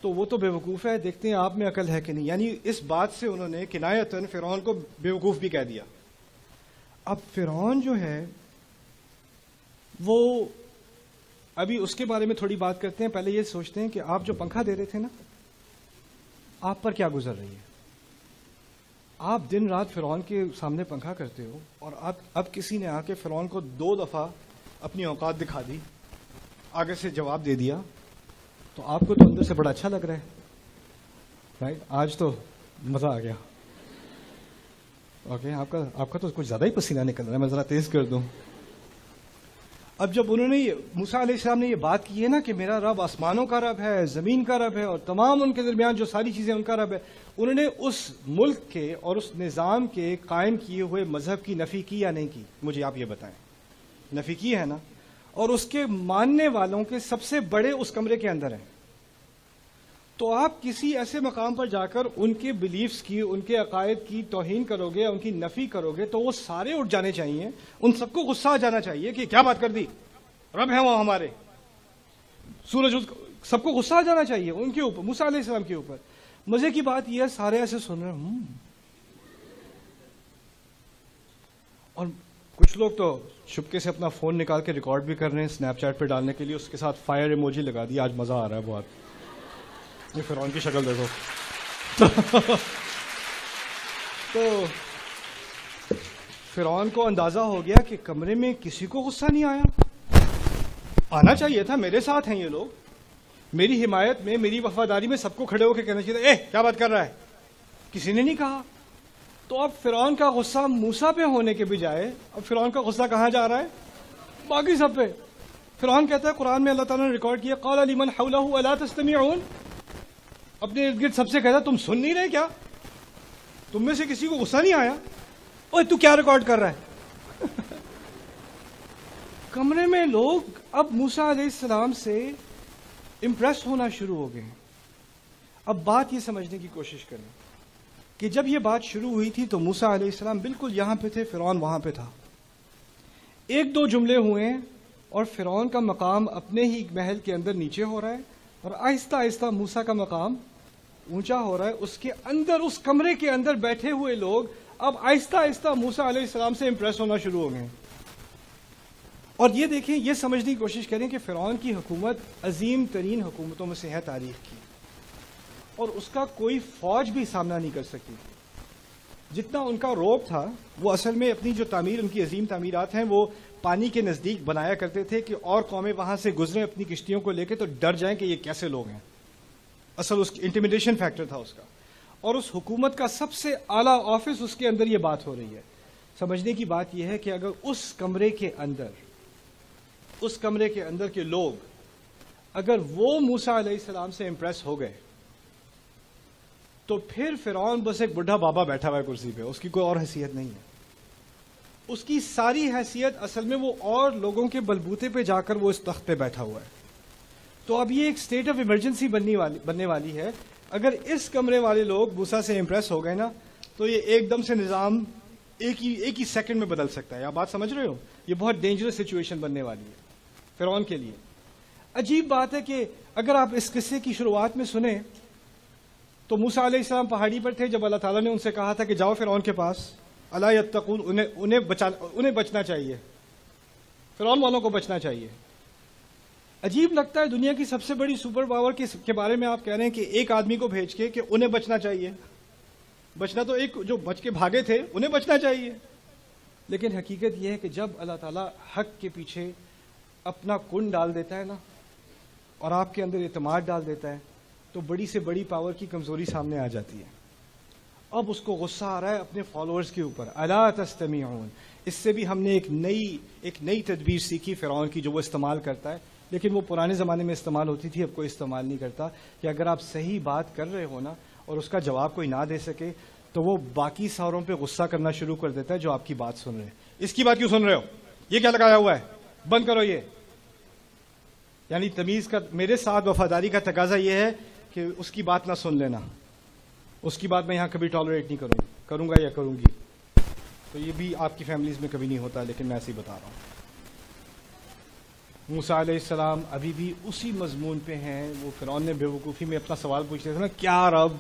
[SPEAKER 1] تو وہ تو بیوقوف ہے، دیکھتے ہیں آپ میں عقل ہے کہ نہیں۔ یعنی اس بات سے انہوں نے کنایتاً فرعون کو بیوقوف بھی کہہ دیا۔ اب فرعون جو ہے وہ، ابھی اس کے بارے میں تھوڑی بات کرتے ہیں، پہلے یہ سوچتے ہیں کہ آپ جو پنکھا دے رہے تھے نا، آپ پر کیا گزر رہی ہے؟ آپ دن رات فرعون کے سامنے پنکھا کرتے ہو، اور اب کسی نے آ کے فرعون کو 2 دفعہ اپنی اوقات دکھا دی، آگے سے جواب دے دیا، تو آپ کو تو اندر سے بڑا اچھا لگ رہا ہے، رائٹ؟ آج تو مزہ آ گیا، اوکے، آپ کا تو کچھ زیادہ ہی پسینہ نکل رہا ہے، میں ذرا تیز کر دوں۔ اب جب انہوں نے موسیٰ علیہ السلام نے یہ بات کی ہے نا کہ میرا رب آسمانوں کا رب ہے، زمین کا رب ہے، اور تمام ان کے درمیان جو ساری چیزیں ان کا رب ہے، انہوں نے اس ملک کے اور اس نظام کے قائم کیے ہوئے مذہب کی نفی کی یا نہیں کی؟ مجھے آپ یہ بتائیں۔ نفی کی ہے نا، اور اس کے ماننے والوں کے سب سے بڑے اس کمرے کے اندر ہیں، تو آپ کسی ایسے مقام پر جا کر ان کے بلیفز کی، ان کے عقائد کی توہین کرو گے، ان کی نفی کرو گے، تو وہ سارے اٹھ جانے چاہیے، ان سب کو غصہ آ جانا چاہیے کہ کیا بات کر دی، رب ہیں وہ ہمارے، سورج سب کو غصہ آ جانا چاہیے ان کے اوپر، موسیٰ علیہ السلام کے اوپر. مزے کی بات یہ ہے سارے ایسے سن رہے ہیں، اور کچھ لوگ تو چپکے سے اپنا فون نکال کے ریکارڈ بھی کر رہے ہیں اسنیپ چیٹ پہ ڈالنے کے لیے، اس کے ساتھ فائر ایموجی لگا دی. آج مزہ آ رہا ہے بہت، یہ فرعون کی شکل دیکھو. تو فرعون کو اندازہ ہو گیا کہ کمرے میں کسی کو غصہ نہیں آیا، آنا چاہیے تھا. میرے ساتھ ہیں یہ لوگ، میری حمایت میں، میری وفاداری میں سب کو کھڑے ہو کے کہنا چاہیے اے کیا بات کر رہا ہے. کسی نے نہیں کہا. تو اب فرعون کا غصہ موسیٰ پہ ہونے کے بجائے اب فرعون کا غصہ کہاں جا رہا ہے؟ باقی سب پہ. فرعون کہتا ہے قرآن میں اللہ تعالیٰ نے ریکارڈ کیا قال لمن حولہ الا تستمعون، اپنے ارد گرد سب سے کہتا تم سن نہیں رہے کیا؟ تم میں سے کسی کو غصہ نہیں آیا؟ اوہ تو کیا ریکارڈ کر رہا ہے؟ کمرے میں لوگ اب موسیٰ علیہ السلام سے امپریس ہونا شروع ہو گئے. اب بات یہ سمجھنے کی کوشش کریں کہ جب یہ بات شروع ہوئی تھی تو موسیٰ علیہ السلام بالکل یہاں پہ تھے، فرعون وہاں پہ تھا. ایک دو جملے ہوئے اور فرعون کا مقام اپنے ہی محل کے اندر نیچے ہو رہا ہے، اور آہستہ آہستہ موسیٰ کا مقام اونچا ہو رہا ہے. اس کے اندر، اس کمرے کے اندر بیٹھے ہوئے لوگ اب آہستہ آہستہ موسیٰ علیہ السلام سے امپریس ہونا شروع ہو گئے. اور یہ دیکھیں، یہ سمجھنے کی کوشش کریں کہ فرعون کی حکومت عظیم ترین حکومتوں میں سے ہے تاریخ کی، اور اس کا کوئی فوج بھی سامنا نہیں کر سکی. جتنا ان کا روب تھا وہ اصل میں اپنی جو تعمیر، ان کی عظیم تعمیرات ہیں، وہ پانی کے نزدیک بنایا کرتے تھے کہ اور قومیں وہاں سے گزریں اپنی کشتیوں کو لے کے تو ڈر جائیں کہ یہ کیسے لوگ ہیں. اصل اس انٹیمیڈیشن فیکٹر تھا اس کا. اور اس حکومت کا سب سے اعلیٰ آفس، اس کے اندر یہ بات ہو رہی ہے. سمجھنے کی بات یہ ہے کہ اگر اس کمرے کے اندر کے لوگ، اگر وہ موسیٰ علیہ السلام سے امپریس ہو گئے تو پھر فرعون بس ایک بڈھا بابا بیٹھا ہوا ہے کرسی پہ، اس کی کوئی اور حیثیت نہیں ہے. اس کی ساری حیثیت اصل میں وہ اور لوگوں کے بلبوتے پہ جا کر وہ اس تخت پہ بیٹھا ہوا ہے. تو اب یہ ایک اسٹیٹ آف ایمرجنسی بننے والی ہے. اگر اس کمرے والے لوگ موسیٰ سے امپریس ہو گئے نا تو یہ ایک دم سے نظام ایک ہی سیکنڈ میں بدل سکتا ہے. آپ بات سمجھ رہے ہو؟ یہ بہت ڈینجرس سچویشن بننے والی ہے فرعون کے لیے. عجیب بات ہے کہ اگر آپ اس قصے کی شروعات میں سنیں تو موسیٰ علیہ السلام پہاڑی پر تھے جب اللہ تعالیٰ نے ان سے کہا تھا کہ جاؤ فرعون کے پاس، الا یتقون، انہیں بچنا چاہیے، فرعون والوں کو بچنا چاہیے. عجیب لگتا ہے دنیا کی سب سے بڑی سپر پاور کے بارے میں آپ کہہ رہے ہیں کہ ایک آدمی کو بھیج کے کہ انہیں بچنا چاہیے. بچنا تو ایک جو بچ کے بھاگے تھے انہیں بچنا چاہیے. لیکن حقیقت یہ ہے کہ جب اللہ تعالیٰ حق کے پیچھے اپنا کن ڈال دیتا ہے نا اور آپ کے اندر اعتماد ڈال دیتا ہے تو بڑی سے بڑی پاور کی کمزوری سامنے آ جاتی ہے. اب اس کو غصہ آ رہا ہے اپنے فالوورز کے اوپر. الا تستمعون. اس سے بھی ہم نے ایک نئی تدبیر سیکھی فرعون کی جو وہ استعمال کرتا ہے، لیکن وہ پرانے زمانے میں استعمال ہوتی تھی، اب کوئی استعمال نہیں کرتا. کہ اگر آپ صحیح بات کر رہے ہو نا اور اس کا جواب کوئی نہ دے سکے تو وہ باقی ساروں پہ غصہ کرنا شروع کر دیتا ہے جو آپ کی بات سن رہے ہیں. اس کی بات کیوں سن رہے ہو؟ یہ کیا لگایا ہوا ہے؟ بند کرو یہ. یعنی تمیز کا، میرے ساتھ وفاداری کا تقاضا یہ ہے کہ اس کی بات نہ سن لینا. اس کی بات میں یہاں کبھی ٹالریٹ نہیں کروں گا یا کروں گی. تو یہ بھی آپ کی فیملیز میں کبھی نہیں ہوتا، لیکن میں ایسے ہی بتا رہا ہوں. موسیٰ علیہ السلام ابھی بھی اسی مضمون پہ ہیں. وہ فرعون نے بے وقوفی میں اپنا سوال پوچھ رہے تھے نا، کیا رب،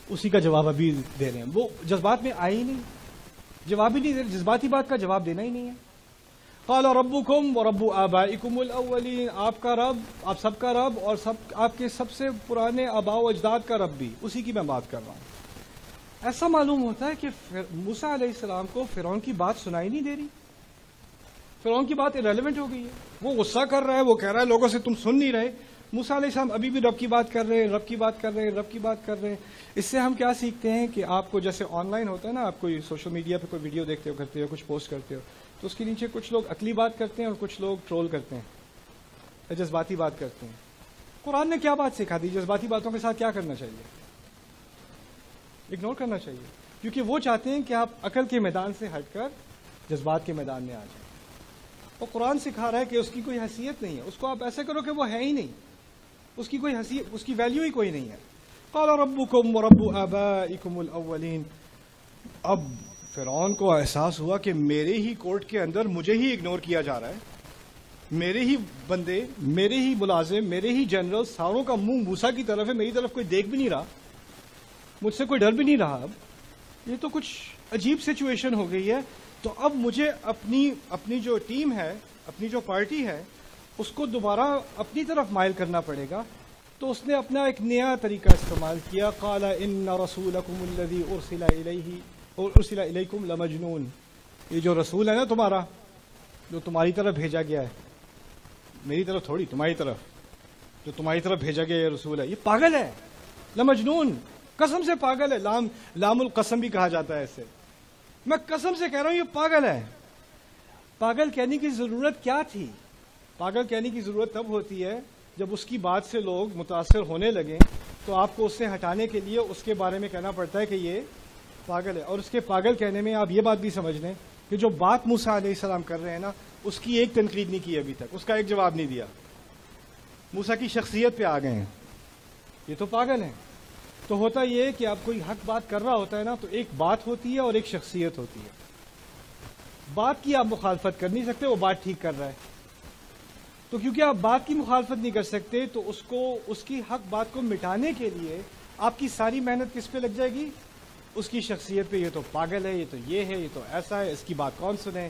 [SPEAKER 1] اسی کا جواب ابھی دے رہے ہیں. وہ جذبات میں آئے ہی نہیں، جواب ہی نہیں دے رہے، جذباتی بات کا جواب دینا ہی نہیں ہے. قال ربکم ورب آبائکم الاولین. آپ کا رب، آپ سب کا رب، اور سب آپ کے سب سے پرانے آباء و اجداد کا رب بھی، اسی کی میں بات کر رہا ہوں. ایسا معلوم ہوتا ہے کہ موسیٰ علیہ السلام کو فرعون کی بات سنائی نہیں دے رہی. فرعون کی بات irrelevant ہو گئی ہے. وہ غصہ کر رہا ہے، وہ کہہ رہا ہے لوگوں سے تم سن نہیں رہے. موسیٰ علیہ السلام ابھی بھی رب کی بات کر رہے ہیں، رب کی بات کر رہے ہیں، رب کی بات کر رہے ہیں. اس سے ہم کیا سیکھتے ہیں کہ آپ کو جیسے آن لائن ہوتا ہے نا، آپ کوئی سوشل میڈیا پہ کوئی ویڈیو دیکھتے ہو، کرتے ہو، کچھ پوسٹ کرتے ہو، تو اس کے نیچے کچھ لوگ عقلی بات کرتے ہیں اور کچھ لوگ ٹرول کرتے ہیں، جذباتی بات کرتے ہیں. قرآن نے کیا بات سکھا دی؟ جذباتی باتوں کے ساتھ کیا کرنا چاہیے؟ اگنور کرنا چاہیے، کیونکہ وہ چاہتے ہیں کہ آپ عقل کے میدان سے ہٹ کر جذبات کے میدان میں آ جائیں. اور قرآن سکھا رہا ہے کہ اس کی کوئی حیثیت نہیں ہے. اس کو آپ ایسے کرو کہ وہ ہے ہی نہیں، اس کی کوئی حیثیت، اس کی ویلیو ہی کوئی نہیں ہے. قال ربکم ورب آبائکم الاولین. اب فرعون کو احساس ہوا کہ میرے ہی کورٹ کے اندر مجھے ہی اگنور کیا جا رہا ہے. میرے ہی بندے، میرے ہی ملازم، میرے ہی جنرل، ساروں کا منہ موسیٰ کی طرف ہے، میری طرف کوئی دیکھ بھی نہیں رہا، مجھ سے کوئی ڈر بھی نہیں رہا. اب یہ تو کچھ عجیب سچویشن ہو گئی ہے. تو اب مجھے اپنی جو ٹیم ہے، اپنی جو پارٹی ہے، اس کو دوبارہ اپنی طرف مائل کرنا پڑے گا. تو اس نے اپنا ایک نیا طریقہ استعمال کیا. قال ان رسولکم الذی ارسل الیکم لمجنون. یہ جو رسول ہے نا تمہارا، جو تمہاری طرف بھیجا گیا ہے، میری طرف تھوڑی، تمہاری طرف، جو تمہاری طرف بھیجا گیا یہ رسول ہے، یہ پاگل ہے. لمجنون، قسم سے پاگل ہے. لام القسم بھی کہا جاتا ہے اسے. میں قسم سے کہہ رہا ہوں یہ پاگل ہے. پاگل کہنے کی ضرورت کیا تھی؟ پاگل کہنے کی ضرورت تب ہوتی ہے جب اس کی بات سے لوگ متاثر ہونے لگیں، تو آپ کو اس سے ہٹانے کے لیے اس کے بارے میں کہنا پڑتا ہے کہ یہ پاگل ہے. اور اس کے پاگل کہنے میں آپ یہ بات بھی سمجھ لیں کہ جو بات موسیٰ علیہ السلام کر رہے ہیں نا، اس کی ایک تنقید نہیں کی ابھی تک، اس کا ایک جواب نہیں دیا. موسیٰ کی شخصیت پہ آ گئے ہیں. یہ تو پاگل ہیں. تو ہوتا یہ ہے کہ آپ کوئی حق بات کر رہا ہوتا ہے نا، تو ایک بات ہوتی ہے اور ایک شخصیت ہوتی ہے. بات کی آپ مخالفت کر نہیں سکتے، وہ بات ٹھیک کر رہا ہے. تو کیونکہ آپ بات کی مخالفت نہیں کر سکتے، تو اس کی حق بات کو مٹانے کے لیے آپ کی ساری محنت کس پہ لگ جائے گی؟ اس کی شخصیت پہ. یہ تو پاگل ہے، یہ تو یہ ہے، یہ تو ایسا ہے، اس کی بات کون سنے.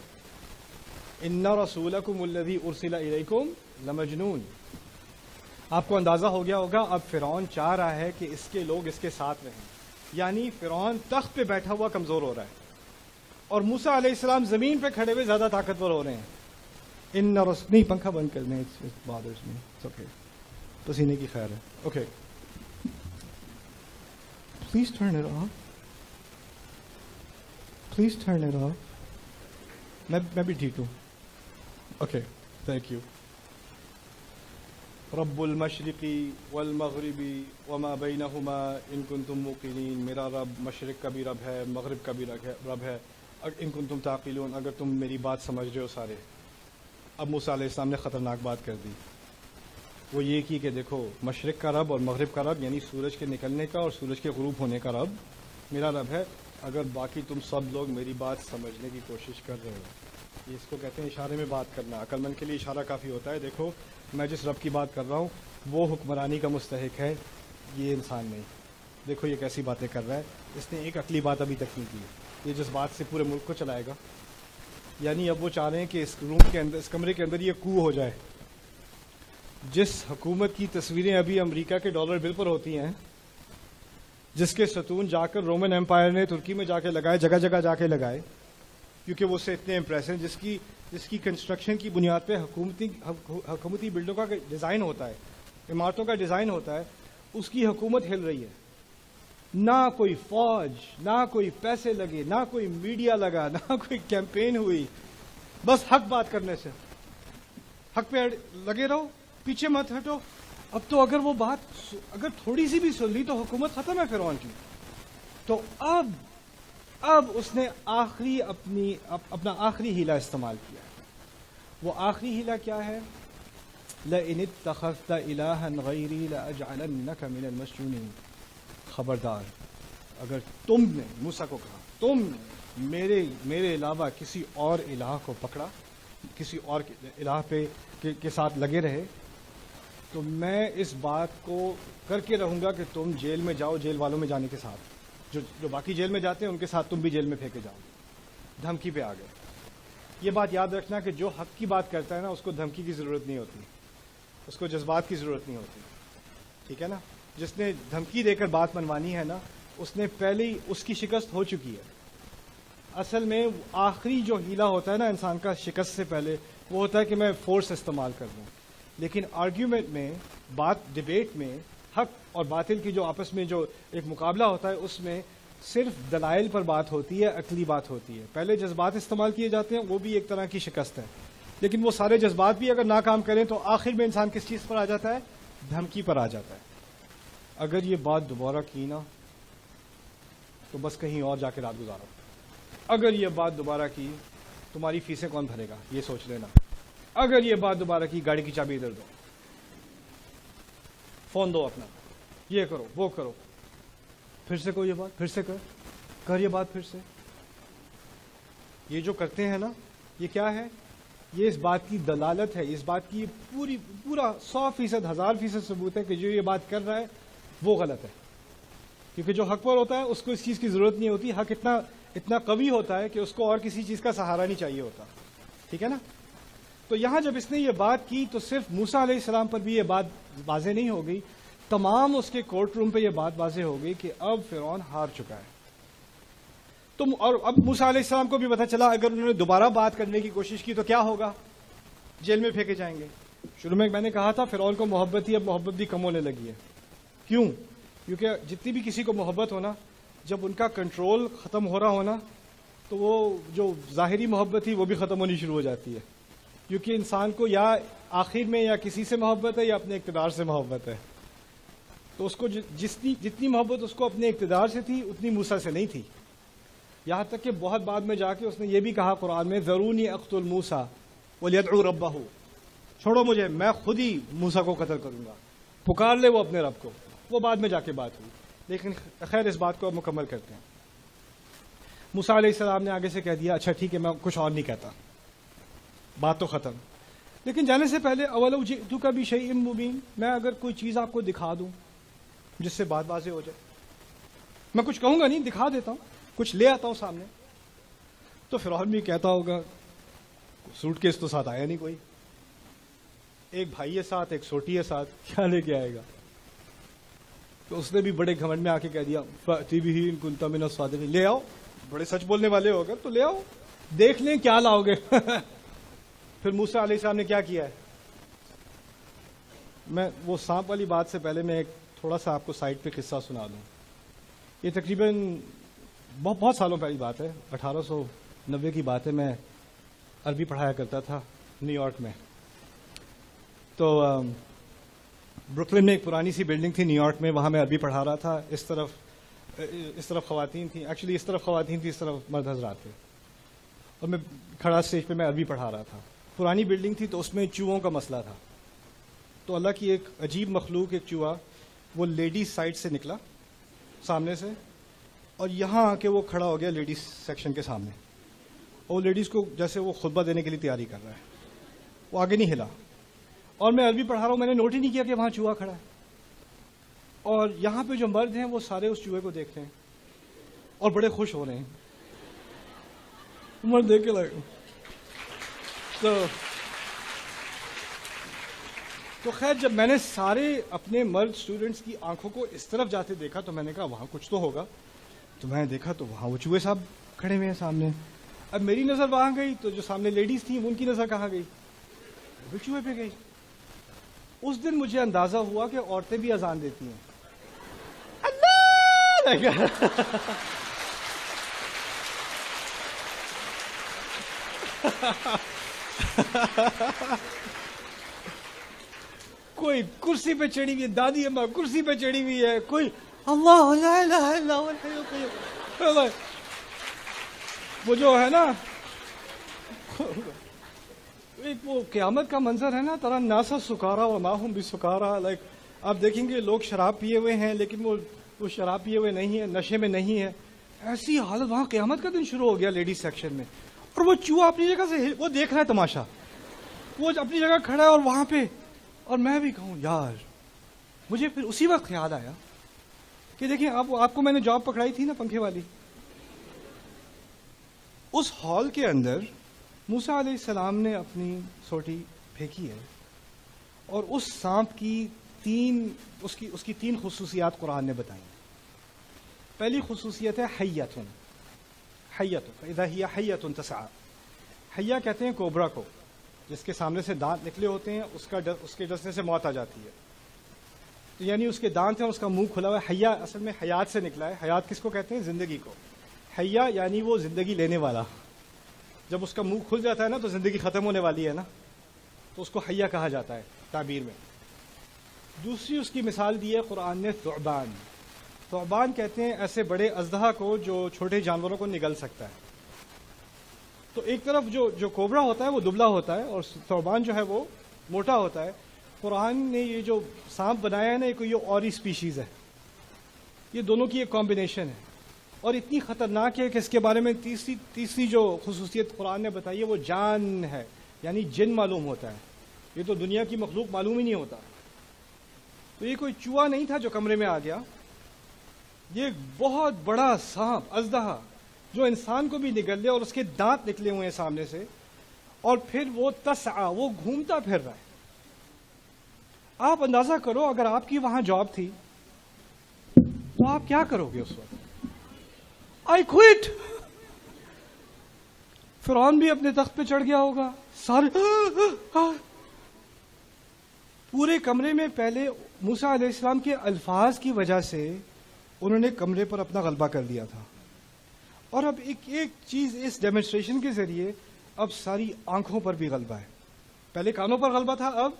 [SPEAKER 1] ان رسولکم الذی ارسل الیکم لمجنون. آپ کو اندازہ ہو گیا ہوگا اب فرعون چاہ رہا ہے کہ اس کے لوگ اس کے ساتھ رہیں. یعنی فرعون تخت پہ بیٹھا ہوا کمزور ہو رہا ہے، اور موسیٰ علیہ السلام زمین پہ کھڑے ہوئے زیادہ طاقتور ہو رہے ہیں. نہیں، پنکھا بند کرنے پسینے کی خیر ہے. Okay, please turn it of, please turn it of. میں بھی ٹھیک ہوں. Okay, thank you. رب المشرقی والمغربی وما بینہما ان کنتم موقنین. میرا رب مشرق کا بھی رب ہے، مغرب کا بھی رب ہے، ان کنتم تعقلون، اگر تم میری بات سمجھ رہے ہو سارے. اب موسیٰ علیہ السلام نے خطرناک بات کر دی. وہ یہ کی کہ دیکھو، مشرق کا رب اور مغرب کا رب، یعنی سورج کے نکلنے کا اور سورج کے غروب ہونے کا رب میرا رب ہے. اگر باقی تم سب لوگ میری بات سمجھنے کی کوشش کر رہے ہو، اس کو کہتے ہیں اشارے میں بات کرنا. عقل مند کے لیے اشارہ کافی ہوتا ہے. دیکھو، میں جس رب کی بات کر رہا ہوں وہ حکمرانی کا مستحق ہے، یہ انسان نہیں. دیکھو یہ کیسی باتیں کر رہا ہے. اس نے ایک عقلی بات ابھی تک نہیں کی. یہ جس بات سے پورے ملک کو چلائے گا. یعنی اب وہ چاہ رہے ہیں کہ اس روم کے اندر، اس کمرے کے اندر یہ کو ہو جائے. جس حکومت کی تصویریں ابھی امریکہ کے ڈالر بل پر ہوتی ہیں، جس کے ستون جا کر رومن ایمپائر نے ترکی میں جا کے لگائے، جگہ جگہ جا کے لگائے، کیونکہ وہ سے اتنے امپریس ہیں. جس کی کنسٹرکشن کی بنیاد پہ حکومتی بلڈوں کا ڈیزائن ہوتا ہے، عمارتوں کا ڈیزائن ہوتا ہے، اس کی حکومت ہل رہی ہے. نہ کوئی فوج، نہ کوئی پیسے لگے، نہ کوئی میڈیا لگا، نہ کوئی کیمپین ہوئی. بس حق بات کرنے سے، حق پہ لگے رہو، پیچھے مت ہٹو. اب تو اگر وہ بات اگر تھوڑی سی بھی سن لی تو حکومت ختم ہے فرعون کی. تو اب اس نے اپنا آخری ہیلا استعمال کیا. وہ آخری ہیلا کیا ہے؟ لَإِنِ اتَّخَذْتَ إِلَٰهًا غَيْرِي لَأَجْعَلَنَّكَ مِنَ الْمَسْجُونِينَ. خبردار، اگر تم نے، موسیٰ کو کہا، تم نے میرے علاوہ کسی اور الہ کو پکڑا، کسی اور الہ پہ کے ساتھ لگے رہے، تو میں اس بات کو کر کے رہوں گا کہ تم جیل میں جاؤ، جیل والوں میں جانے کے ساتھ، جو باقی جیل میں جاتے ہیں ان کے ساتھ تم بھی جیل میں پھینکے جاؤ. دھمکی پہ آ گئے. یہ بات یاد رکھنا کہ جو حق کی بات کرتا ہے نا، اس کو دھمکی کی ضرورت نہیں ہوتی، اس کو جذبات کی ضرورت نہیں ہوتی. ٹھیک ہے نا؟ جس نے دھمکی دے کر بات منوانی ہے نا، اس نے پہلے ہی، اس کی شکست ہو چکی ہے. اصل میں آخری جو ہیلا ہوتا ہے نا انسان کا شکست سے پہلے، وہ ہوتا ہے کہ میں فورس استعمال کر دوں. لیکن آرگیومنٹ میں، ڈیبیٹ میں، حق اور باطل کی جو آپس میں جو ایک مقابلہ ہوتا ہے، اس میں صرف دلائل پر بات ہوتی ہے، عقلی بات ہوتی ہے. پہلے جذبات استعمال کیے جاتے ہیں، وہ بھی ایک طرح کی شکست ہے. لیکن وہ سارے جذبات بھی اگر ناکام کریں تو آخر میں انسان کس چیز پر آ جاتا ہے؟ دھمکی پر آ جاتا ہے. اگر یہ بات دوبارہ کی نا تو بس کہیں اور جا کے رات گزارو. اگر یہ بات دوبارہ کی، تمہاری فیسیں کون بھرے گا، یہ سوچ لینا. اگر یہ بات دوبارہ کی، گاڑی کی چابی ادھر دو، فون دو اپنا، یہ کرو، وہ کرو. پھر سے کوئی یہ بات، پھر سے کر یہ بات پھر سے. یہ جو کرتے ہیں نا، یہ کیا ہے؟ یہ اس بات کی دلالت ہے، اس بات کی پورا 100%، 1000% ثبوت ہے کہ جو یہ بات کر رہا ہے وہ غلط ہے. کیونکہ جو حق پر ہوتا ہے اس کو اس چیز کی ضرورت نہیں ہوتی. حق اتنا قوی ہوتا ہے کہ اس کو اور کسی چیز کا سہارا نہیں چاہیے ہوتا. ٹھیک ہے نا؟ تو یہاں جب اس نے یہ بات کی تو صرف موسیٰ علیہ السلام پر بھی یہ بات واضح نہیں ہو گئی، تمام اس کے کورٹ روم پہ یہ بات واضح ہو گئی کہ اب فرعون ہار چکا ہے. اور اب موسیٰ علیہ السلام کو بھی پتہ چلا اگر انہوں نے دوبارہ بات کرنے کی کوشش کی تو کیا ہوگا؟ جیل میں پھینکے جائیں گے. شروع میں نے کہا تھا فرعون کو محبت تھی، اب محبت بھی کم ہونے لگی ہے. کیوں؟ کیونکہ جتنی بھی کسی کو محبت ہونا، جب ان کا کنٹرول ختم ہو رہا ہونا تو وہ جو ظاہری محبت تھی وہ بھی ختم ہونی شروع ہو جاتی ہے. کیونکہ انسان کو یا آخر میں یا کسی سے محبت ہے یا اپنے اقتدار سے محبت ہے. تو اس کو جتنی محبت اس کو اپنے اقتدار سے تھی اتنی موسیٰ سے نہیں تھی. یہاں تک کہ بہت بعد میں جا کے اس نے یہ بھی کہا قرآن میں، ذرونی اقتل موسیٰ ولیدعو ربہ، چھوڑو مجھے، میں خود ہی موسیٰ کو قتل کروں گا، پکار لے وہ اپنے رب کو. وہ بعد میں جا کے بات ہوئی. لیکن خیر اس بات کو اب مکمل کرتے ہیں. موسیٰ علیہ السلام نے آگے سے کہہ دیا اچھا ٹھیک ہے میں کچھ اور نہیں کہتا، بات تو ختم. لیکن جانے سے پہلے اولو جئتک بشیء مبین، میں اگر کوئی چیز آپ کو دکھا دوں جس سے بات واضح ہو جائے، میں کچھ کہوں گا نہیں، دکھا دیتا ہوں، کچھ لے آتا ہوں سامنے. تو فرعون بھی کہتا ہوگا سوٹ کیس تو ساتھ آیا نہیں کوئی، ایک بھائی ہے ساتھ، ایک سوٹی ہے ساتھ، کیا لے کے آئے گا؟ تو اس نے بھی بڑے گھمنڈ میں آ کے کہہ دیا فأتی بہ ان کنت من الصادقین، لے آؤ، بڑے سچ بولنے والے ہو اگر تو لے آؤ، دیکھ لیں کیا لاؤ گے. پھر موسیٰ علیہ السلام نے کیا کیا ہے؟ میں وہ سانپ والی بات سے پہلے میں ایک تھوڑا سا آپ کو سائٹ پہ قصہ سنا دوں. یہ تقریباً بہت سالوں پہلی بات ہے، 1890 کی بات ہے. میں عربی پڑھایا کرتا تھا نیو یارک میں. تو بروکلن میں ایک پرانی سی بلڈنگ تھی نیو یارک میں، وہاں میں عربی پڑھا رہا تھا. اس طرف خواتین تھیں، ایکچولی اس طرف خواتین تھیں، اس طرف مرد حضرات تھے، اور میں کھڑا اسٹیج پہ میں عربی پڑھا رہا تھا. پرانی بلڈنگ تھی تو اس میں چوہوں کا مسئلہ تھا. تو اللہ کی ایک عجیب مخلوق، ایک چوہا، وہ لیڈیز سائڈ سے نکلا سامنے سے، اور یہاں آ کے وہ کھڑا ہو گیا لیڈیز سیکشن کے سامنے، اور لیڈیز کو جیسے وہ خطبہ دینے کے لیے تیاری کر رہا ہے، وہ آگے نہیں ہلا. اور میں عربی پڑھا رہا ہوں، میں نے نوٹ ہی نہیں کیا کہ وہاں چوہا کھڑا ہے. اور یہاں پہ جو مرد ہیں وہ سارے اس چوہے کو دیکھ رہے ہیں اور بڑے خوش ہو رہے ہیں. مرد دیکھ کے لگے. تو خیر جب میں نے سارے اپنے مرد اسٹوڈنٹس کی آنکھوں کو اس طرف جاتے دیکھا تو میں نے کہا وہاں کچھ تو ہوگا. تو میں نے دیکھا تو وہاں وہ چوہے صاحب کھڑے ہوئے ہیں سامنے. اب میری نظر وہاں گئی تو جو سامنے لیڈیز تھیں ان کی نظر کہاں گئی؟ وہ چوہے پہ گئی. اس دن مجھے اندازہ ہوا کہ عورتیں بھی اذان دیتی ہیں. اللہ کوئی کرسی پہ چڑھی ہوئی ہے، دادی اماں کرسی پہ چڑھی ہوئی ہے، کوئی اللہ لا الہ الا هو الحی القیوم. وہ جو ہے نا ایک وہ قیامت کا منظر ہے نا، ترى الناس سکارا وما هم بسکارا. لائک آپ دیکھیں گے لوگ شراب پیے ہوئے ہیں لیکن وہ شراب پیے ہوئے نہیں ہے، نشے میں نہیں ہے. ایسی حالت وہاں قیامت کا دن شروع ہو گیا لیڈیز سیکشن میں. اور وہ چوہا اپنی جگہ سے وہ دیکھ رہا ہے تماشا، وہ اپنی جگہ کھڑا ہے اور وہاں پہ. اور میں بھی کہوں یار، مجھے پھر اسی وقت خیال آیا کہ دیکھیں آپ کو میں نے جاب پکڑائی تھی نا پنکھے والی، اس ہال کے اندر موسیٰ علیہ السلام نے اپنی سوٹی پھینکی ہے، اور اس سانپ کی اس کی تین خصوصیات قرآن نے بتائی. پہلی خصوصیت ہے حیۃ، فإذا هي حیۃ تسعى. حیہ کہتے ہیں کوبرا کو، جس کے سامنے سے دانت نکلے ہوتے ہیں، اس کے ڈسنے سے موت آ جاتی ہے. تو یعنی اس کے دانت ہیں، اس کا منہ کھلا ہوا ہے. حیہ اصل میں حیات سے نکلا ہے. حیات کس کو کہتے ہیں؟ زندگی کو. حیہ یعنی وہ زندگی لینے والا. جب اس کا منہ کھل جاتا ہے نا تو زندگی ختم ہونے والی ہے نا، تو اس کو حیہ کہا جاتا ہے تعبیر میں. دوسری اس کی مثال دی ہے قرآن نے ثعبان. ثعبان کہتے ہیں ایسے بڑے اژدہا کو جو چھوٹے جانوروں کو نگل سکتا ہے. تو ایک طرف جو کوبرا ہوتا ہے وہ دبلا ہوتا ہے اور ثعبان جو ہے وہ موٹا ہوتا ہے. قرآن نے یہ جو سانپ بنایا ہے نا، یہ اور ہی اسپیشیز ہے. یہ دونوں کی ایک کمبینیشن ہے اور اتنی خطرناک ہے کہ اس کے بارے میں تیسری جو خصوصیت قرآن نے بتائی ہے وہ جان ہے. یعنی جن معلوم ہوتا ہے. یہ تو دنیا کی مخلوق معلوم ہی نہیں ہوتا. تو یہ کوئی چوہا نہیں تھا جو کمرے میں آ گیا، یہ ایک بہت بڑا سانپ اژدہا جو انسان کو بھی نگل لے، اور اس کے دانت نکلے ہوئے ہیں سامنے سے، اور پھر وہ تسعى، وہ گھومتا پھر رہا ہے. آپ اندازہ کرو اگر آپ کی وہاں جاب تھی تو آپ کیا کرو گے اس وقت؟ I quit. فرعون بھی اپنے تخت پہ چڑھ گیا ہوگا، سارے پورے کمرے میں. پہلے موسیٰ علیہ السلام کے الفاظ کی وجہ سے انہوں نے کمرے پر اپنا غلبہ کر لیا تھا، اور اب ایک چیز اس ڈیمونسٹریشن کے ذریعے اب ساری آنکھوں پر بھی غلبہ ہے. پہلے کانوں پر غلبہ تھا، اب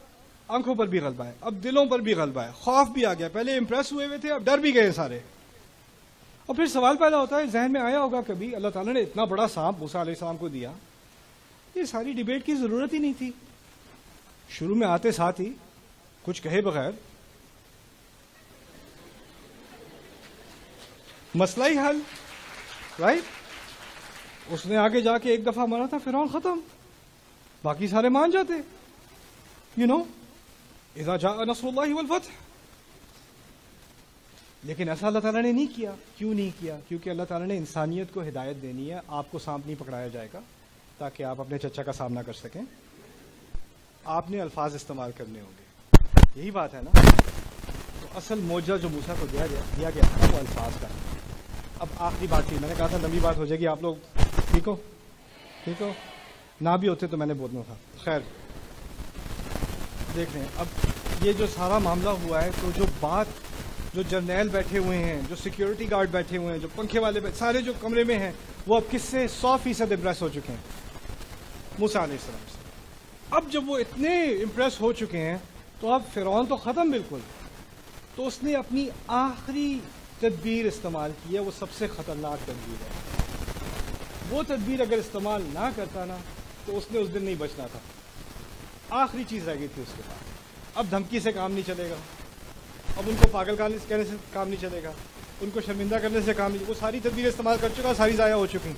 [SPEAKER 1] آنکھوں پر بھی غلبہ ہے، اب دلوں پر بھی غلبہ ہے، خوف بھی آ گیا. پہلے امپریس ہوئے ہوئے تھے، اب ڈر بھی گئے سارے. اور پھر سوال پیدا ہوتا ہے، ذہن میں آیا ہوگا کبھی، اللہ تعالیٰ نے اتنا بڑا سانپ موسیٰ علیہ السلام کو دیا، یہ ساری ڈیبیٹ کی ضرورت ہی نہیں تھی. شروع میں آتے ساتھ ہی کچھ کہے بغیر مسئلہ ہی حل، رائٹ. اس نے آگے جا کے ایک دفعہ مارا تھا، فرعون ختم، باقی سارے مان جاتے. اذا جاء نصر اللہ والفتح. لیکن ایسا اللہ تعالیٰ نے نہیں کیا. کیوں نہیں کیا؟ کیونکہ اللہ تعالیٰ نے انسانیت کو ہدایت دینی ہے. آپ کو سانپ نہیں پکڑایا جائے گا تاکہ آپ اپنے چچا کا سامنا کر سکیں. آپ نے الفاظ استعمال کرنے ہوں گے، یہی بات ہے نا. تو اصل معجزہ جو موسیٰ کو دیا گیا تھا وہ الفاظ کا. اب آخری بات تھی، میں نے کہا تھا لمبی بات ہو جائے گی. آپ لوگ ٹھیک ہو نہ بھی ہوتے تو میں نے بولنا تھا. خیر دیکھ رہے ہیں اب یہ جو سارا معاملہ ہوا ہے، تو جو جرنیل بیٹھے ہوئے ہیں، جو سیکیورٹی گارڈ بیٹھے ہوئے ہیں، جو پنکھے والے سارے جو کمرے میں ہیں، وہ اب کس سے 100% امپریس ہو چکے ہیں؟ موسیٰ علیہ السلام سے. اب جب وہ اتنے امپریس ہو چکے ہیں تو اب فرعون تو ختم بالکل. تو اس نے اپنی آخری تدبیر استعمال کی ہے، وہ سب سے خطرناک تدبیر ہے. وہ تدبیر اگر استعمال نہ کرتا نا تو اس نے اس دن نہیں بچنا تھا. آخری چیز رہ گئی تھی اس کے پاس. اب دھمکی سے کام نہیں چلے گا، اب ان کو پاگل کہنے سے کام نہیں چلے گا، ان کو شرمندہ کرنے سے کام نہیں. وہ ساری تدبیریں استعمال کر چکا، ساری ضائع ہو چکی.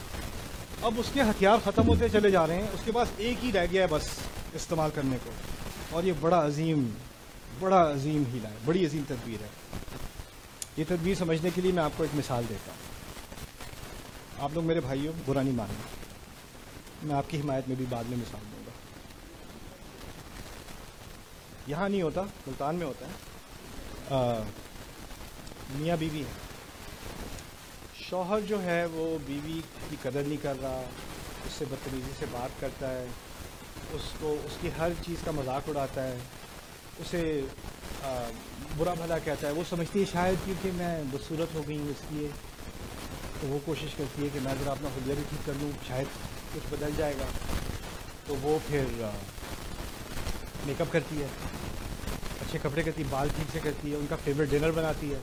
[SPEAKER 1] اب اس کے ہتھیار ختم ہوتے چلے جا رہے ہیں، اس کے پاس ایک ہی رہ گیا ہے بس استعمال کرنے کو، اور یہ بڑا عظیم ہیلا ہے، بڑی عظیم تدبیر ہے. یہ تدبیر سمجھنے کے لیے میں آپ کو ایک مثال دیتا ہوں. آپ لوگ میرے بھائیوں برا نہیں ماننا، میں آپ کی حمایت میں بھی بعد میں مثال دوں گا. یہاں نہیں ہوتا، ملتان میں ہوتا ہے. میاں بیوی ہے، شوہر جو ہے وہ بیوی کی قدر نہیں کر رہا، اس سے بدتمیزی سے بات کرتا ہے، اس کی ہر چیز کا مذاق اڑاتا ہے، اسے برا بھلا کہتا ہے. وہ سمجھتی ہے شاید کیونکہ میں بدصورت ہو گئی ہوں اس لیے، تو وہ کوشش کرتی ہے کہ میں ذرا اپنا حلیہ بھی ٹھیک کر لوں، شاید کچھ بدل جائے گا. تو وہ پھر میک اپ کرتی ہے، اچھے کپڑے کرتی ہے، بال ٹھیک سے کرتی ہے، ان کا فیوریٹ ڈنر بناتی ہے،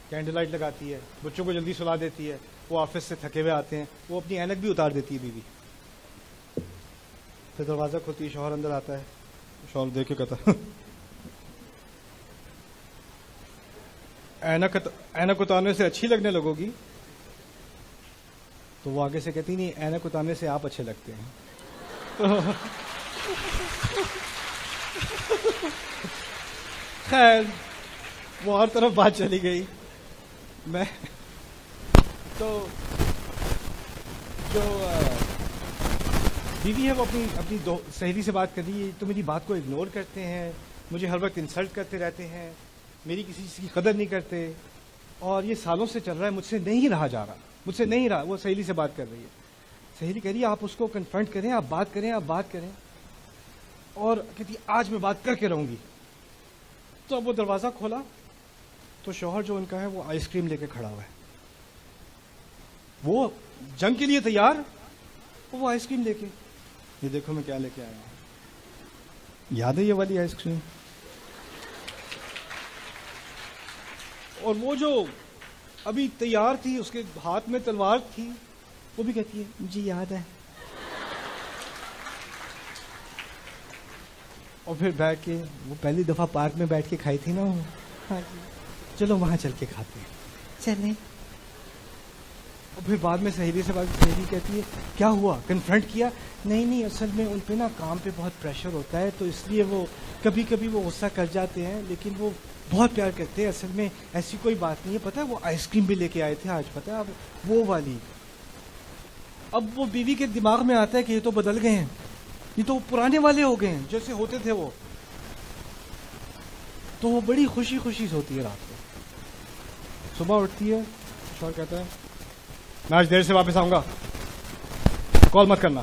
[SPEAKER 1] کینڈل لائٹ لگاتی ہے، بچوں کو جلدی سلا دیتی ہے. وہ آفس سے تھکے ہوئے آتے ہیں، وہ اپنی اینک بھی اتار دیتی ہے بیوی. پھر دروازہ کھولتی ہے، شوہر اندر آتا ہے، شوہر دیکھ کے کہتا اینک اتارنے سے اچھی لگنے لگو گی. تو وہ آگے سے کہتی نہیں، اینک اتارنے سے آپ اچھے لگتے ہیں. خیر وہ اور طرف بات چلی گئی. میں تو جو بیوی ہے وہ اپنی سہیلی سے بات کر رہی ہے، تو میری بات کو اگنور کرتے ہیں، مجھے ہر وقت انسلٹ کرتے رہتے ہیں، میری کسی چیز کی قدر نہیں کرتے، اور یہ سالوں سے چل رہا ہے، مجھ سے نہیں رہا جا رہا، مجھ سے نہیں رہا. وہ سہیلی سے بات کر رہی ہے. سہیلی کہہ رہی ہے آپ اس کو کنفرنٹ کریں، آپ بات کریں. اور کہتی ہے آج میں بات کر کے رہوں گی. تو اب وہ دروازہ کھولا تو شوہر جو ان کا ہے وہ آئس کریم لے کے کھڑا ہوا ہے. وہ جنگ کے لیے تیار، وہ آئس کریم لے کے. یہ دیکھو میں کیا لے کے آیا ہوں، یاد ہے یہ والی آئس کریم؟ اور وہ جو ابھی تیار تھی، اس کے ہاتھ میں تلوار تھی، وہ بھی کہتی ہے مجھے یاد ہے. اور پھر بیٹھ کے وہ پہلی دفعہ پارک میں بیٹھ کے کھائی تھی نا وہ، ہاں جی چلو وہاں چل کے کھاتے ہیں. چلیں. اور پھر بعد میں سہیلی سے بات، سہیلی کہتی ہے کیا ہوا، کنفرنٹ کیا؟ نہیں اصل میں ان پہ نا کام پہ بہت پریشر ہوتا ہے تو اس لیے وہ کبھی کبھی وہ غصہ کر جاتے ہیں، لیکن وہ بہت پیار کرتے ہیں، اصل میں ایسی کوئی بات نہیں ہے، پتہ ہے وہ آئس کریم بھی لے کے آئے تھے آج، پتہ ہے اب وہ والی۔ اب وہ بیوی کے دماغ میں آتا ہے کہ یہ تو بدل گئے ہیں، یہ تو پرانے والے ہو گئے ہیں جیسے ہوتے تھے وہ، تو وہ بڑی خوشی خوشی ہوتی ہے رات کو، صبح اٹھتی ہے، شوہر کہتا ہے میں آج دیر سے واپس آؤں گا، کال مت کرنا،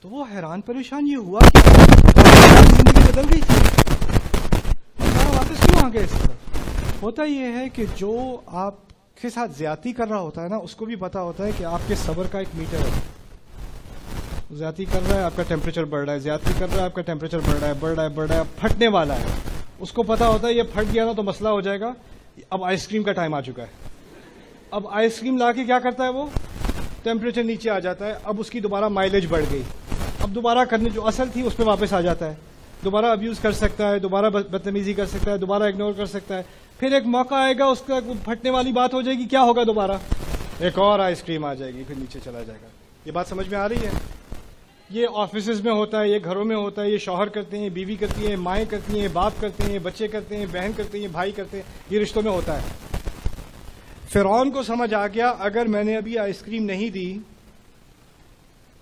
[SPEAKER 1] تو وہ حیران پریشان یہ ہوا کہ زندگی بدل گئی تھی، واپس کیوں آ گئے اس طرح؟ ہوتا یہ ہے کہ جو آپ کے ساتھ زیادتی کر رہا ہوتا ہے نا، اس کو بھی پتا ہوتا ہے کہ آپ کے صبر کا ایک میٹر ہے، زیادتی کر رہا ہے آپ کا ٹیمپریچر بڑھ رہا ہے، زیادتی کر رہا ہے آپ کا ٹیمپریچر بڑھ رہا ہے، پھٹنے والا ہے، اس کو پتا ہوتا ہے یہ پھٹ گیا نا تو مسئلہ ہو جائے گا، اب آئس کریم کا ٹائم آ چکا ہے، اب آئس کریم لا کے کیا کرتا ہے وہ، ٹیمپریچر نیچے آ جاتا ہے، اب اس کی دوبارہ مائلیج بڑھ گئی، اب دوبارہ کرنے جو اصل تھی اس پہ واپس آ جاتا ہے، دوبارہ ابیوز کر سکتا ہے، دوبارہ بدتمیزی کر سکتا ہے، دوبارہ اگنور کر سکتا ہے، پھر ایک موقع آئے گا اس کا پھٹنے والی بات ہو جائے گی، کیا ہوگا دوبارہ ایک اور آئس کریم آ جائے گی، پھر نیچے چلا جائے گا۔ یہ بات سمجھ میں آ رہی ہے؟ یہ آفیسز میں ہوتا ہے، یہ گھروں میں ہوتا ہے، یہ شوہر کرتے ہیں، بیوی کرتی ہیں، مائیں کرتی ہیں، باپ کرتے ہیں، بچے کرتے ہیں، بہن کرتے ہیں، بھائی کرتے ہیں، یہ رشتوں میں ہوتا ہے۔ فرعون کو سمجھ آ گیا اگر میں نے ابھی آئس کریم نہیں دی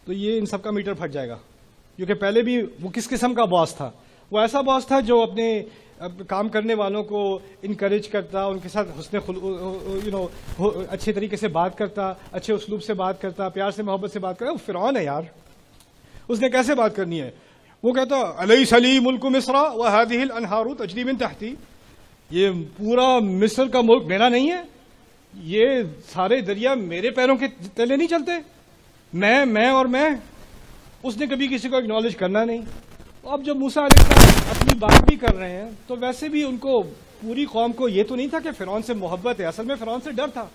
[SPEAKER 1] تو یہ ان سب کا میٹر پھٹ جائے گا، کیونکہ پہلے بھی وہ کس قسم کا باس تھا، وہ ایسا باس تھا جو اپنے کام کرنے والوں کو انکریج کرتا، ان کے ساتھ اچھے طریقے سے بات کرتا، اچھے اسلوب سے بات کرتا، پیار سے محبت سے بات کرتا۔ وہ فرعون ہے یار، اس نے کیسے بات کرنی ہے؟ وہ کہتا الیس لی ملک مصر وہذہ الانہار تجری من تحتی، یہ پورا مصر کا ملک میرا نہیں ہے، یہ سارے دریا میرے پیروں کے تلے نہیں چلتے، میں اور میں۔ اس نے کبھی کسی کو اگنالج کرنا نہیں۔ اب جب موسیٰ علیہ السلام اپنی بات بھی کر رہے ہیں تو ویسے بھی ان کو پوری قوم کو یہ تو نہیں تھا کہ فرعون سے محبت ہے، اصل میں فرعون سے ڈر تھا،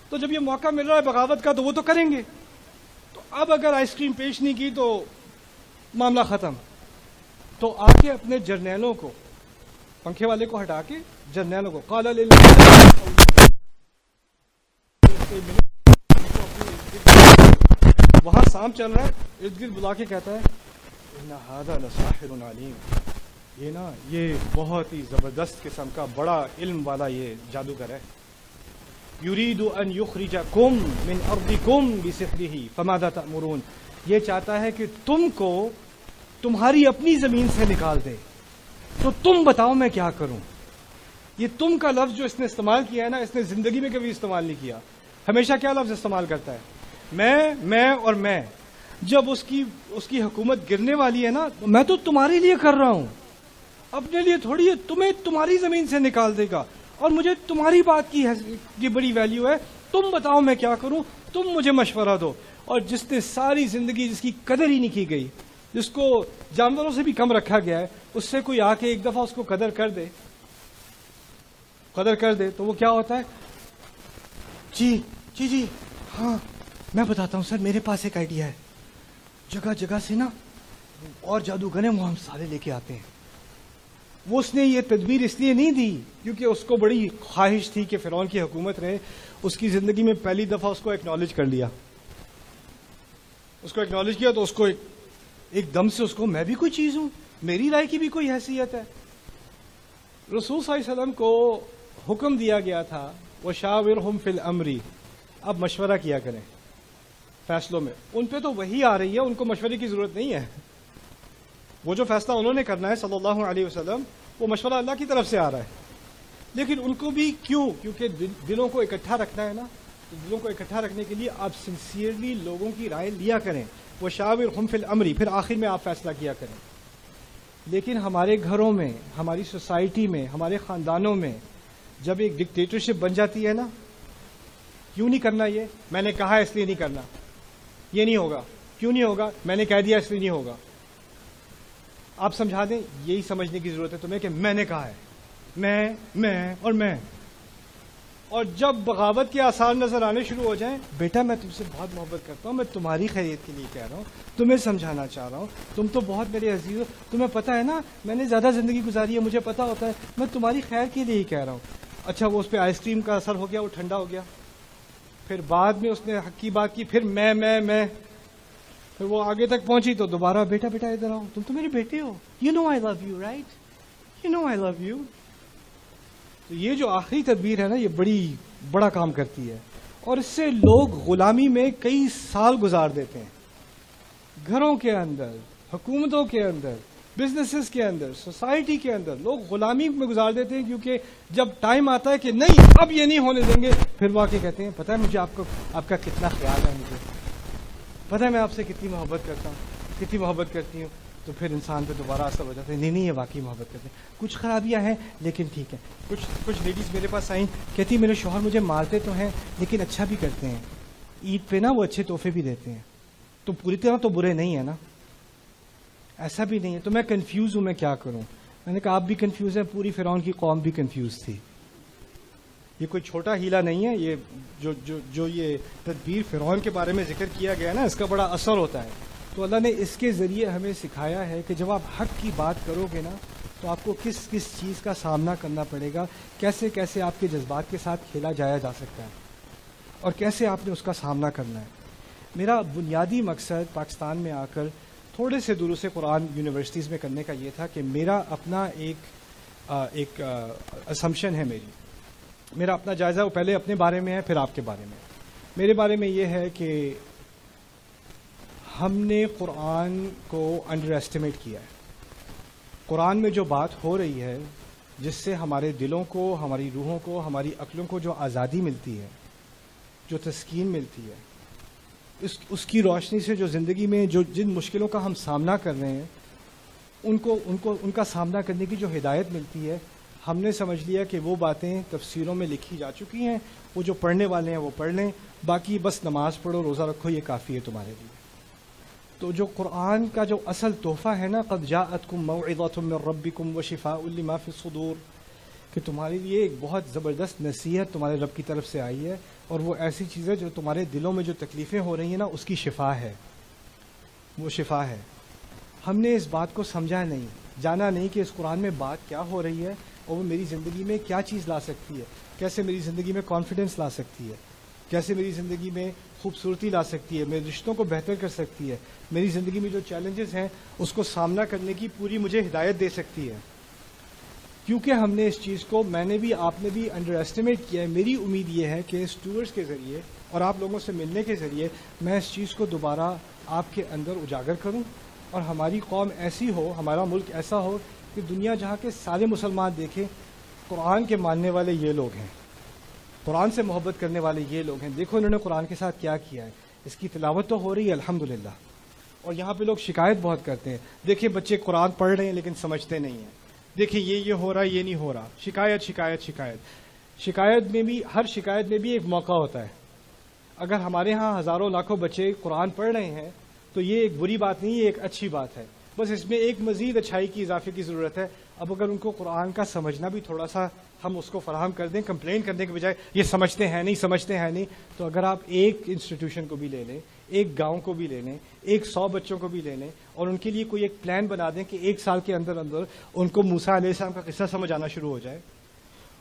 [SPEAKER 1] تو جب یہ موقع مل رہا ہے بغاوت کا تو وہ تو کریں گے، تو اب اگر آئس کریم پیش نہیں کی تو معاملہ ختم۔ تو آ کے اپنے جرنیلوں کو، پنکھے والے کو ہٹا کے جرنیلوں کو قال وہاں سام چل رہا ہے، ارد گرد بلا کے کہتا ہے ان ھذا لساحر علیم، یہ بہت ہی زبردست قسم کا بڑا علم والا یہ جادوگر ہے، یرید ان یخرجکم من ارضکم بسحرہ فماذا تأمرون، یہ چاہتا ہے کہ تم کو تمہاری اپنی زمین سے نکال دے، تو تم بتاؤ میں کیا کروں۔ یہ تم کا لفظ جو اس نے استعمال کیا ہے نا، اس نے زندگی میں کبھی استعمال نہیں کیا۔ ہمیشہ کیا لفظ استعمال کرتا ہے؟ میں اور میں۔ جب اس کی حکومت گرنے والی ہے نا، میں تو تمہارے لیے کر رہا ہوں، اپنے لیے تھوڑی ہے، تمہیں تمہاری زمین سے نکال دے گا، اور مجھے تمہاری بات کی بڑی ویلیو ہے، تم بتاؤ میں کیا کروں، تم مجھے مشورہ دو۔ اور جس نے ساری زندگی جس کی قدر ہی نہیں کی گئی، جس کو جانوروں سے بھی کم رکھا گیا ہے، اس سے کوئی آ کے ایک دفعہ اس کو قدر کر دے تو وہ کیا ہوتا ہے؟ جی ہاں میں بتاتا ہوں سر، میرے پاس ایک آئیڈیا ہے، جگہ جگہ سے نا اور جادوگر ہیں، وہ ہم سارے لے کے آتے ہیں۔ وہ اس نے یہ تدبیر اس لیے نہیں دی کیونکہ اس کو بڑی خواہش تھی کہ فرعون کی حکومت رہے، اس کی زندگی میں پہلی دفعہ اس کو ایکنالج کر لیا، اس کو ایکنالج کیا تو اس کو ایک دم سے اس کو میں بھی کوئی چیز ہوں، میری رائے کی بھی کوئی حیثیت ہے۔ رسول صلی اللہ علیہ وسلم کو حکم دیا گیا تھا وَشَاوِرْهُمْ فِي الْأَمْرِ، اب مشورہ کیا کریں فیصلوں میں۔ ان پہ تو وحی آ رہی ہے، ان کو مشورے کی ضرورت نہیں ہے، وہ جو فیصلہ انہوں نے کرنا ہے صلی اللہ علیہ وسلم، وہ مشورہ اللہ کی طرف سے آ رہا ہے۔ لیکن ان کو بھی کیونکہ دلوں کو اکٹھا رکھنا ہے نا، تو دلوں کو اکٹھا رکھنے کے لیے آپ سنسیئرلی لوگوں کی رائے لیا کریں، وَشَاوِرْهُمْ فِي الْأَمْرِ، پھر آخر میں آپ فیصلہ کیا کریں۔ لیکن ہمارے گھروں میں، ہماری سوسائٹی میں، ہمارے خاندانوں میں جب ایک ڈکٹیٹرشپ بن جاتی ہے نا، کیوں نہیں کرنا، یہ میں نے کہا اس لیے نہیں کرنا، یہ نہیں ہوگا، کیوں نہیں ہوگا، میں نے کہہ دیا اس لیے نہیں ہوگا۔ آپ سمجھا دیں، یہی سمجھنے کی ضرورت ہے تمہیں کہ میں نے کہا ہے، میں۔ اور جب بغاوت کے آثار نظر آنے شروع ہو جائیں، بیٹا میں تم سے بہت محبت کرتا ہوں، میں تمہاری خیریت کے لیے کہہ رہا ہوں، تمہیں سمجھانا چاہ رہا ہوں، تم تو بہت میرے عزیز ہو، تمہیں پتہ ہے نا میں نے زیادہ زندگی گزاری ہے، مجھے پتہ ہوتا ہے، میں تمہاری خیر کے لیے ہی کہہ رہا ہوں۔ اچھا وہ اس پہ آئس کریم کا اثر ہو گیا، وہ ٹھنڈا ہو گیا، پھر بعد میں اس نے حق کی بات کی، پھر میں پھر وہ آگے تک پہنچی تو دوبارہ بیٹا ادھر آؤ، تم تو میری بیٹی ہو، you know I love you right, you know I love you. تو یہ جو آخری تدبیر ہے نا، یہ بڑا کام کرتی ہے، اور اس سے لوگ غلامی میں کئی سال گزار دیتے ہیں. گھروں کے اندر، حکومتوں کے اندر، بزنسز کے اندر، سوسائٹی کے اندر لوگ غلامی میں گزار دیتے ہیں، کیونکہ جب ٹائم آتا ہے کہ نہیں اب یہ نہیں ہونے دیں گے، پھر وہ آ کے کہتے ہیں پتہ ہے مجھے آپ کا کتنا خیال ہے، مجھے پتہ ہے میں آپ سے کتنی محبت کرتا ہوں، کتنی محبت کرتی ہوں. تو پھر انسان پہ دوبارہ اثر ہو جاتا ہے، نہیں یہ واقعی محبت کرتے ہیں. کچھ خرابیاں ہیں لیکن ٹھیک ہے. کچھ لیڈیز میرے پاس آئیں، کہتی میرے شوہر مجھے مارتے تو ہیں لیکن اچھا بھی کرتے ہیں، عید پہ نا وہ اچھے تحفے بھی دیتے ہیں، تو پوری طرح تو برے نہیں ہے نا، ایسا بھی نہیں ہے. تو میں کنفیوز ہوں، میں کیا کروں. میں نے کہا آپ بھی کنفیوز ہیں، پوری فرعون کی قوم بھی کنفیوز تھی. یہ کوئی چھوٹا ہیلا نہیں ہے، یہ جو یہ تدبیر فرعون کے بارے میں ذکر کیا گیا ہے نا، اس کا بڑا اثر ہوتا ہے. تو اللہ نے اس کے ذریعے ہمیں سکھایا ہے کہ جب آپ حق کی بات کرو گے نا، تو آپ کو کس چیز کا سامنا کرنا پڑے گا، کیسے آپ کے جذبات کے ساتھ کھیلا جایا جا سکتا ہے، اور کیسے آپ نے اس کا سامنا کرنا ہے. میرا بنیادی مقصد پاکستان میں آ کر تھوڑے سے دروس قرآن یونیورسٹیز میں کرنے کا یہ تھا کہ میرا اپنا ایک اسمپشن ہے، میرا اپنا جائزہ، وہ پہلے اپنے بارے میں ہے پھر آپ کے بارے میں. میرے بارے میں یہ ہے کہ ہم نے قرآن کو انڈر ایسٹیمیٹ کیا ہے. قرآن میں جو بات ہو رہی ہے، جس سے ہمارے دلوں کو، ہماری روحوں کو، ہماری عقلوں کو جو آزادی ملتی ہے، جو تسکین ملتی ہے، اس کی روشنی سے جو زندگی میں جن مشکلوں کا ہم سامنا کر رہے ہیں، ان کا سامنا کرنے کی جو ہدایت ملتی ہے، ہم نے سمجھ لیا کہ وہ باتیں تفسیروں میں لکھی جا چکی ہیں. وہ جو پڑھنے والے ہیں وہ پڑھ لیں، باقی بس نماز پڑھو، روزہ رکھو، یہ کافی ہے تمہارے لیے. تو جو قرآن کا جو اصل تحفہ ہے نا، قد جاءتکم موعظۃ من ربکم وشفاء لما فی الصدور، کہ تمہارے لیے ایک بہت زبردست نصیحت تمہارے رب کی طرف سے آئی ہے، اور وہ ایسی چیز ہے جو تمہارے دلوں میں جو تکلیفیں ہو رہی ہیں نا، اس کی شفا ہے، وہ شفا ہے. ہم نے اس بات کو سمجھا نہیں، جانا نہیں کہ اس قرآن میں بات کیا ہو رہی ہے، اور وہ میری زندگی میں کیا چیز لا سکتی ہے، کیسے میری زندگی میں کانفیڈنس لا سکتی ہے، کیسے میری زندگی میں خوبصورتی لا سکتی ہے، میرے رشتوں کو بہتر کر سکتی ہے، میری زندگی میں جو چیلنجز ہیں اس کو سامنا کرنے کی پوری مجھے ہدایت دے سکتی ہے. کیونکہ ہم نے اس چیز کو، میں نے بھی، آپ نے بھی انڈر ایسٹیمیٹ کیا ہے. میری امید یہ ہے کہ اس ٹورز کے ذریعے اور آپ لوگوں سے ملنے کے ذریعے میں اس چیز کو دوبارہ آپ کے اندر اجاگر کروں، اور ہماری قوم ایسی ہو، ہمارا ملک ایسا ہو کہ دنیا جہاں کے سارے مسلمان دیکھیں قرآن کے ماننے والے یہ لوگ ہیں، قرآن سے محبت کرنے والے یہ لوگ ہیں. دیکھو انہوں نے قرآن کے ساتھ کیا کیا ہے. اس کی تلاوت تو ہو رہی ہے الحمدللہ، اور یہاں پہ لوگ شکایت بہت کرتے ہیں، دیکھیں بچے قرآن پڑھ رہے ہیں لیکن سمجھتے نہیں ہیں، دیکھیں یہ ہو رہا ہے، یہ نہیں ہو رہا. شکایت میں بھی، ہر شکایت میں بھی ایک موقع ہوتا ہے. اگر ہمارے ہاں ہزاروں لاکھوں بچے قرآن پڑھ رہے ہیں تو یہ ایک بری بات نہیں، یہ ایک اچھی بات ہے. بس اس میں ایک مزید اچھائی کی، اضافے کی ضرورت ہے. اب اگر ان کو قرآن کا سمجھنا بھی تھوڑا سا ہم اس کو فراہم کر دیں، کمپلین کرنے کے بجائے یہ سمجھتے ہیں نہیں، تو اگر آپ ایک انسٹیٹیوشن کو بھی لے لیں، ایک گاؤں کو بھی لے لیں، 100 بچوں کو بھی لے لیں، اور ان کے لیے کوئی ایک پلان بنا دیں کہ 1 سال کے اندر ان کو موسیٰ علیہ السلام کا قصہ سمجھ آنا شروع ہو جائے،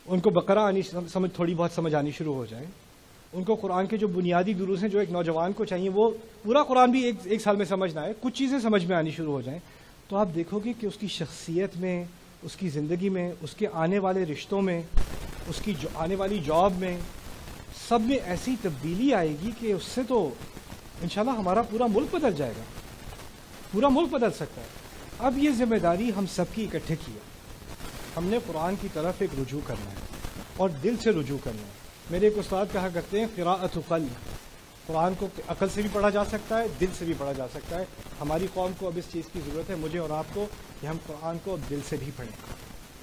[SPEAKER 1] ان کو بقرہ تھوڑی بہت سمجھ آنی شروع ہو جائے، ان کو قرآن کے جو بنیادی دروس ہیں جو ایک نوجوان کو چاہیے، وہ پورا قرآن بھی ایک سال میں سمجھ نہ آئے، کچھ چیزیں سمجھ میں آنی شروع ہو جائیں، تو آپ دیکھو گے کہ اس کی شخصیت میں، اس کی زندگی میں، اس کے آنے والے رشتوں میں، اس کی آنے والی جاب میں، سب میں ایسی تبدیلی آئے گی کہ اس سے تو انشاءاللہ ہمارا پورا ملک بدل جائے گا، پورا ملک بدل سکتا ہے. اب یہ ذمہ داری ہم سب کی اکٹھے کی ہے. ہم نے قرآن کی طرف ایک رجوع کرنا ہے اور دل سے رجوع کرنا ہے. میرے ایک استاد کہا کرتے ہیں قراءۃ قلب، قرآن کو عقل سے بھی پڑھا جا سکتا ہے، دل سے بھی پڑھا جا سکتا ہے. ہماری قوم کو اب اس چیز کی ضرورت ہے، مجھے اور آپ کو، کہ ہم قرآن کو اب دل سے بھی پڑھیں.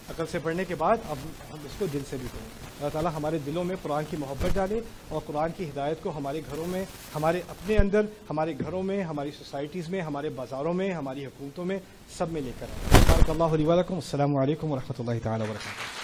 [SPEAKER 1] عقل سے پڑھنے کے بعد اب ہم اس کو دل سے بھی پڑھیں. اللہ تعالیٰ ہمارے دلوں میں قرآن کی محبت ڈالے، اور قرآن کی ہدایت کو ہمارے گھروں میں، ہمارے اپنے اندر، ہمارے گھروں میں، ہماری سوسائٹیز میں، ہمارے بازاروں میں، ہماری حکومتوں میں، سب میں لے کر آئے. بارک اللہ لی و لکم. السلام علیکم ورحمۃ اللہ تعالیٰ وبرکاتہ.